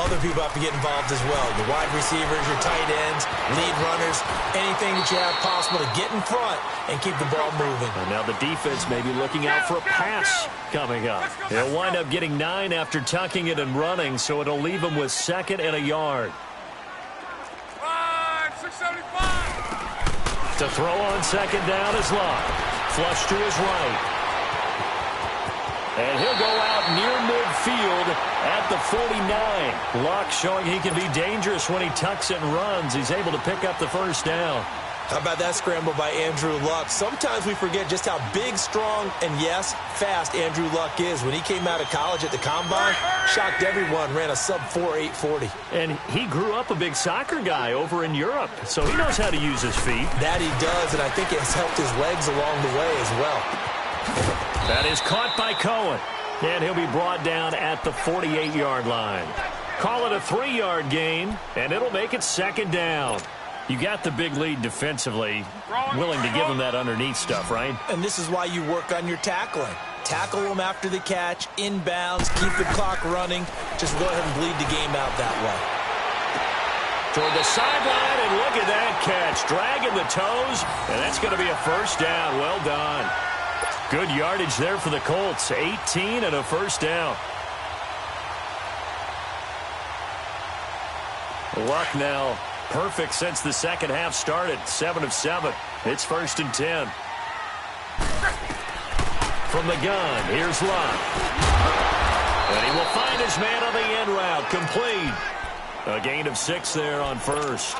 Speaker 2: other people have to get involved as well. Your wide receivers, your tight ends, lead runners, anything that you have possible to get in front and keep the ball moving.
Speaker 1: And now the defense may be looking out for a pass coming up. They'll wind up getting 9 after tucking it and running, so it'll leave them with 2nd and a yard.
Speaker 4: 675.
Speaker 1: To throw on 2nd down is Luck. Flush to his right. And he'll go out near midfield at the 49. Luck showing he can be dangerous when he tucks it and runs. He's able to pick up the 1st down.
Speaker 2: How about that scramble by Andrew Luck? Sometimes we forget just how big, strong, and yes, fast Andrew Luck is. When he came out of college at the Combine, shocked everyone, ran a sub-4 840.
Speaker 1: And he grew up a big soccer guy over in Europe, so he knows how to use his feet.
Speaker 2: That he does, and I think it's helped his legs along the way as well.
Speaker 1: That is caught by Cohen, and he'll be brought down at the 48-yard line. Call it a 3-yard gain, and it'll make it 2nd down. You got the big lead defensively, willing to give them that underneath stuff, right?
Speaker 2: And this is why you work on your tackling. Tackle them after the catch, inbounds, keep the clock running. Just go ahead and bleed the game out that way.
Speaker 1: Toward the sideline, and look at that catch. Dragging the toes, and that's going to be a 1st down. Well done. Good yardage there for the Colts. 18 and a 1st down. Luck now. Perfect since the 2nd half started. 7 of 7. It's 1st and 10. From the gun, here's Luck. And he will find his man on the end route. Complete. A gain of 6 there on 1st.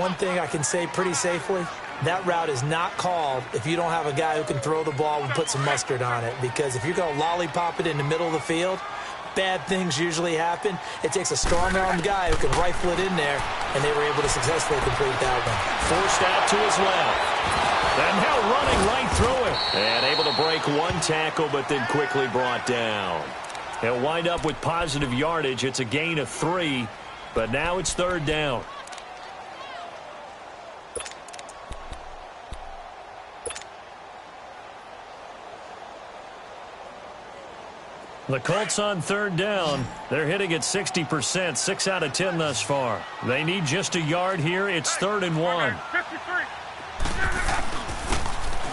Speaker 2: One thing I can say pretty safely, that route is not called if you don't have a guy who can throw the ball and put some mustard on it. Because if you're going to lollipop it in the middle of the field, bad things usually happen. It takes a strong-armed guy who can rifle it in there, and they were able to successfully complete that one.
Speaker 1: Forced out to his left. And now running right through it. And able to break 1 tackle, but then quickly brought down. He'll wind up with positive yardage. It's a gain of 3, but now it's 3rd down. The Colts on 3rd down. They're hitting at 60%, 6 out of 10 thus far. They need just a yard here. It's 3rd and 1.
Speaker 4: 53.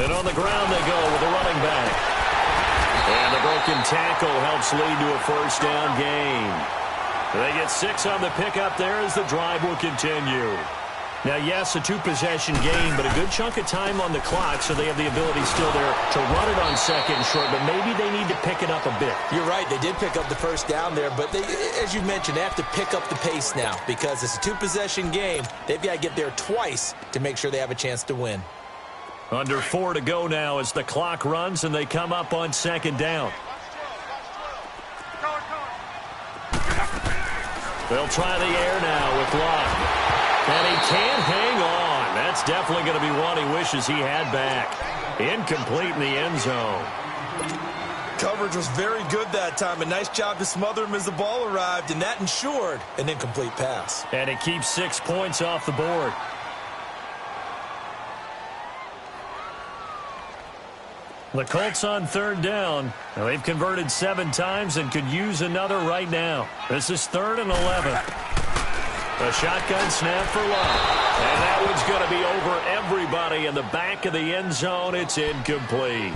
Speaker 1: And on the ground they go with a running back. And the broken tackle helps lead to a 1st down gain. They get 6 on the pickup there as the drive will continue. Now, yes, a 2-possession game, but a good chunk of time on the clock, so they have the ability still there to run it on second and short, but maybe they need to pick it up a bit.
Speaker 2: You're right. They did pick up the first down there, but they, as you mentioned, they have to pick up the pace now because it's a 2-possession game. They've got to get there twice to make sure they have a chance to win.
Speaker 1: Under 4 to go now as the clock runs and they come up on second down. They'll try the air now with Locke. And he can't hang on. That's definitely going to be one he wishes he had back. Incomplete in the end zone.
Speaker 2: Coverage was very good that time. A nice job to smother him as the ball arrived, and that ensured an incomplete pass.
Speaker 1: And it keeps 6 points off the board. The Colts on third down. Now they've converted 7 times and could use another right now. This is 3rd and 11. A shotgun snap for Love. And that one's going to be over everybody in the back of the end zone. It's incomplete.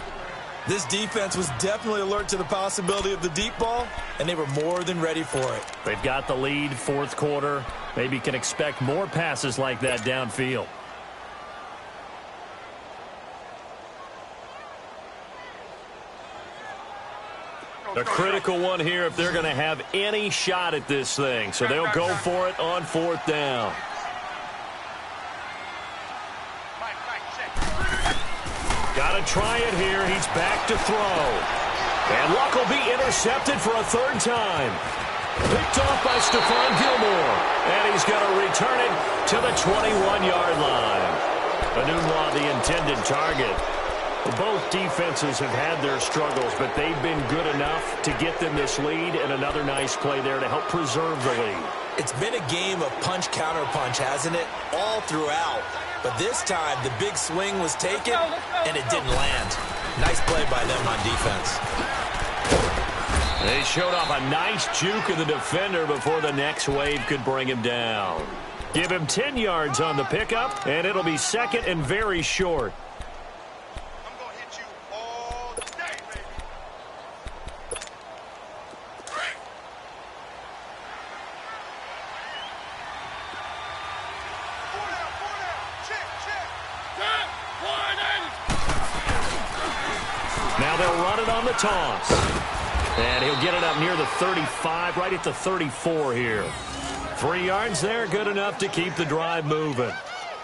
Speaker 2: This defense was definitely alert to the possibility of the deep ball, and they were more than ready for it.
Speaker 1: They've got the lead, 4th quarter. Maybe can expect more passes like that downfield. A critical one here if they're going to have any shot at this thing. So they'll go for it on 4th down. Got to try it here. He's back to throw. And Luck will be intercepted for a 3rd time. Picked off by Stephon Gilmore. And he's going to return it to the 21-yard line. Anunwa, the intended target. Both defenses have had their struggles, but they've been good enough to get them this lead, and another nice play there to help preserve the lead.
Speaker 2: It's been a game of punch-counter-punch, hasn't it? All throughout. But this time, the big swing was taken, and it didn't land. Nice play by them on defense.
Speaker 1: They showed off a nice juke of the defender before the next wave could bring him down. Give him 10 yards on the pickup, and it'll be 2nd and very short. Now they'll run it on the toss. And he'll get it up near the 35, right at the 34 here. 3 yards there, good enough to keep the drive moving.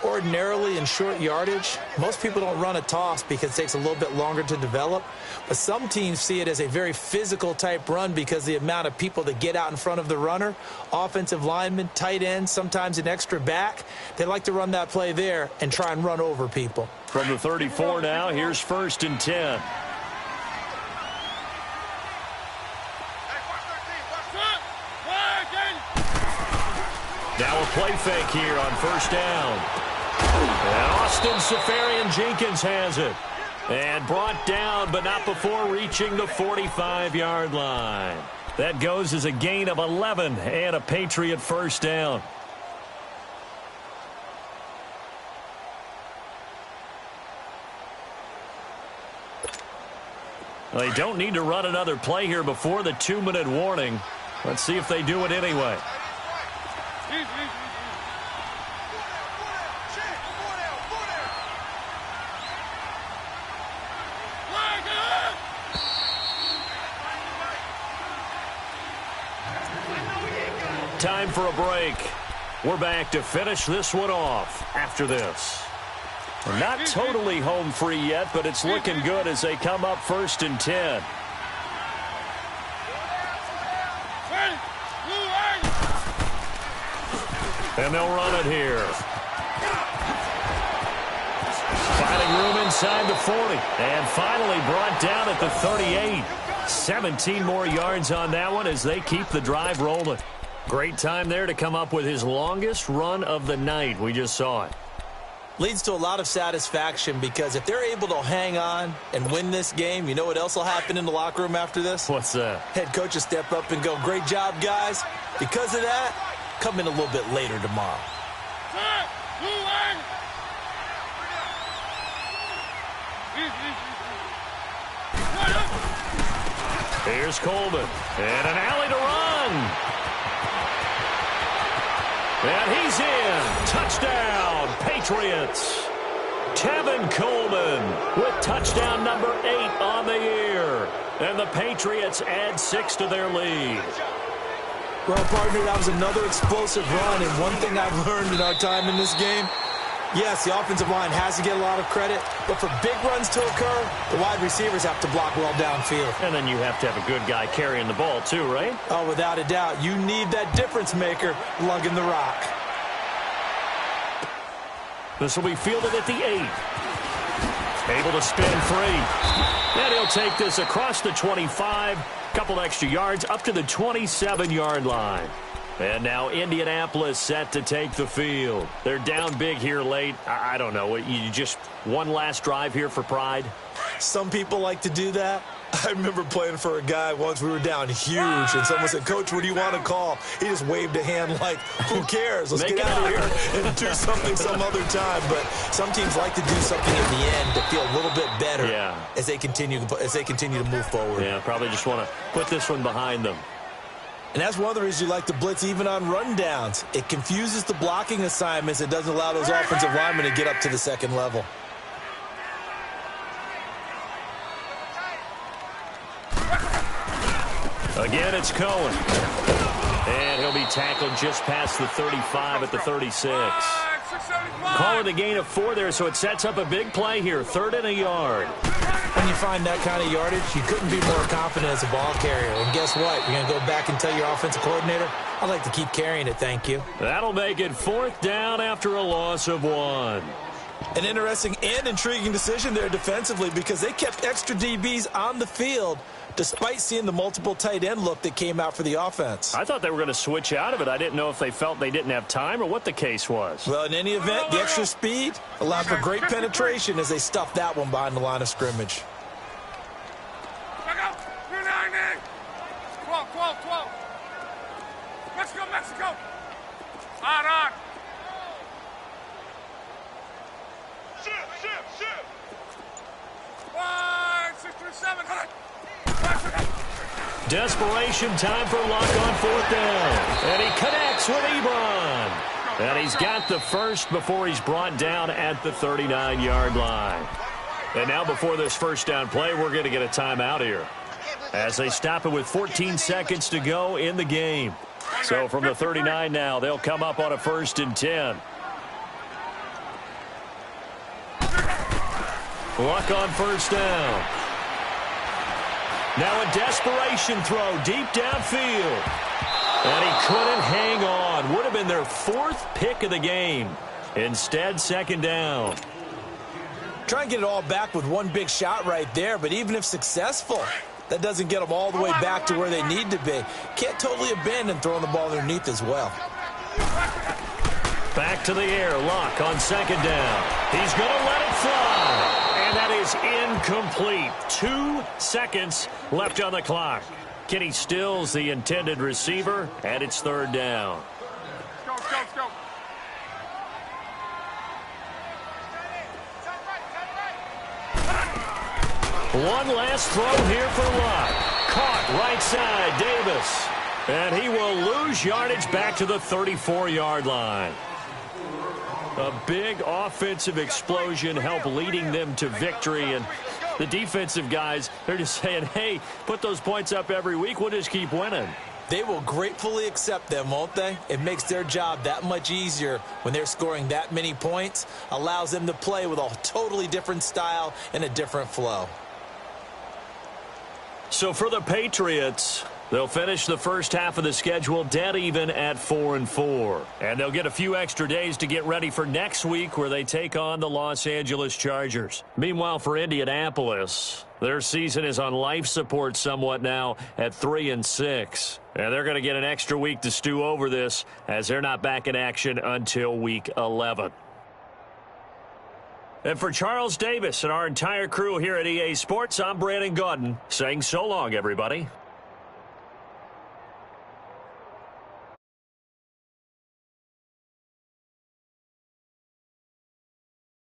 Speaker 2: Ordinarily in short yardage, most people don't run a toss because it takes a little bit longer to develop. But some teams see it as a very physical type run because the amount of people that get out in front of the runner, offensive linemen, tight ends, sometimes an extra back. They like to run that play there and try and run over people.
Speaker 1: From the 34 now, here's 1st and 10. Now a play fake here on 1st down. And Austin Safarian-Jenkins has it. And brought down, but not before reaching the 45-yard line. That goes as a gain of 11 and a Patriot 1st down. They don't need to run another play here before the 2-minute warning. Let's see if they do it anyway. Time for a break. We're back to finish this one off after this. We're not totally home free yet, but it's looking good as they come up 1st and 10. And they'll run it here. Finding room inside the 40. And finally brought down at the 38. 17 more yards on that one as they keep the drive rolling. Great time there to come up with his longest run of the night. We just saw it.
Speaker 2: Leads to a lot of satisfaction because if they're able to hang on and win this game, you know what else will happen in the locker room after this?
Speaker 1: What's that?
Speaker 2: Head coach will step up and go, great job, guys. Because of that, come in a little bit later tomorrow.
Speaker 1: Here's Coleman. And an alley to run. And he's in. Touchdown, Patriots. Tevin Coleman with touchdown number 8 on the year. And the Patriots add 6 to their lead.
Speaker 2: Well, partner, that was another explosive run. And one thing I've learned in our time in this game, yes, the offensive line has to get a lot of credit, but for big runs to occur, the wide receivers have to block well downfield.
Speaker 1: And then you have to have a good guy carrying the ball too, right?
Speaker 2: Oh, without a doubt. You need that difference maker lugging the rock.
Speaker 1: This will be fielded at the 8. Able to spin free. And he'll take this across the 25. Couple extra yards up to the 27-yard line. And now Indianapolis set to take the field. They're down big here late. I don't know. You just one last drive here for pride?
Speaker 2: Some people like to do that. I remember playing for a guy once. We were down huge, and someone said, "Coach, what do you want to call?" He just waved a hand like, who cares? Let's get out of here and do something some other time. But some teams like to do something at the end to feel a little bit better as they continue to move forward.
Speaker 1: Yeah, probably just want to put this one behind them.
Speaker 2: And that's one of the reasons you like to blitz even on rundowns. It confuses the blocking assignments. It doesn't allow those offensive linemen to get up to the second level.
Speaker 1: Again, it's Cohen. And he'll be tackled just past the 35 at the 36. Calling the gain of 4 there, so it sets up a big play here. 3rd and a yard.
Speaker 2: When you find that kind of yardage, you couldn't be more confident as a ball carrier. And guess what? You're going to go back and tell your offensive coordinator, I'd like to keep carrying it, thank you.
Speaker 1: That'll make it 4th down after a loss of 1.
Speaker 2: An interesting and intriguing decision there defensively because they kept extra DBs on the field despite seeing the multiple tight end look that came out for the offense.
Speaker 1: I thought they were going to switch out of it. I didn't know if they felt they didn't have time or what the case was.
Speaker 2: Well, in any event, the extra speed allowed for great penetration as they stuffed that one behind the line of scrimmage.
Speaker 3: 12. Mexico. On. Shoot. 1, 6, 3, 7.
Speaker 1: Desperation time for Luck on 4th down. And he connects with Ebron. And he's got the first before he's brought down at the 39-yard line. And now before this first down play, we're going to get a timeout here as they stop it with 14 seconds to go in the game. So from the 39 now, they'll come up on a 1st and 10. Luck on 1st down. Now a desperation throw deep downfield. And he couldn't hang on. Would have been their 4th pick of the game. Instead, 2nd down.
Speaker 2: Try and get it all back with one big shot right there, but even if successful, that doesn't get them all the way back to where they need to be. Can't totally abandon throwing the ball underneath as well.
Speaker 1: Back to the air. Luck on 2nd down. He's going to let it fly. And that is incomplete. 2 seconds left on the clock. Kenny Stills, the intended receiver, and it's 3rd down.
Speaker 3: Let's go.
Speaker 1: One last throw here for Luck. Caught right side, Davis. And he will lose yardage back to the 34-yard line. A big offensive explosion helped leading them to victory. And the defensive guys, they're just saying, hey, put those points up every week. We'll just keep winning.
Speaker 2: They will gratefully accept them, won't they? It makes their job that much easier when they're scoring that many points. Allows them to play with a totally different style and a different flow.
Speaker 1: So for the Patriots, they'll finish the first half of the schedule dead even at 4-4. And they'll get a few extra days to get ready for next week where they take on the Los Angeles Chargers. Meanwhile, for Indianapolis, their season is on life support somewhat now at 3-6. And they're going to get an extra week to stew over this as they're not back in action until week 11. And for Charles Davis and our entire crew here at EA Sports, I'm Brandon Gaudin saying so long, everybody.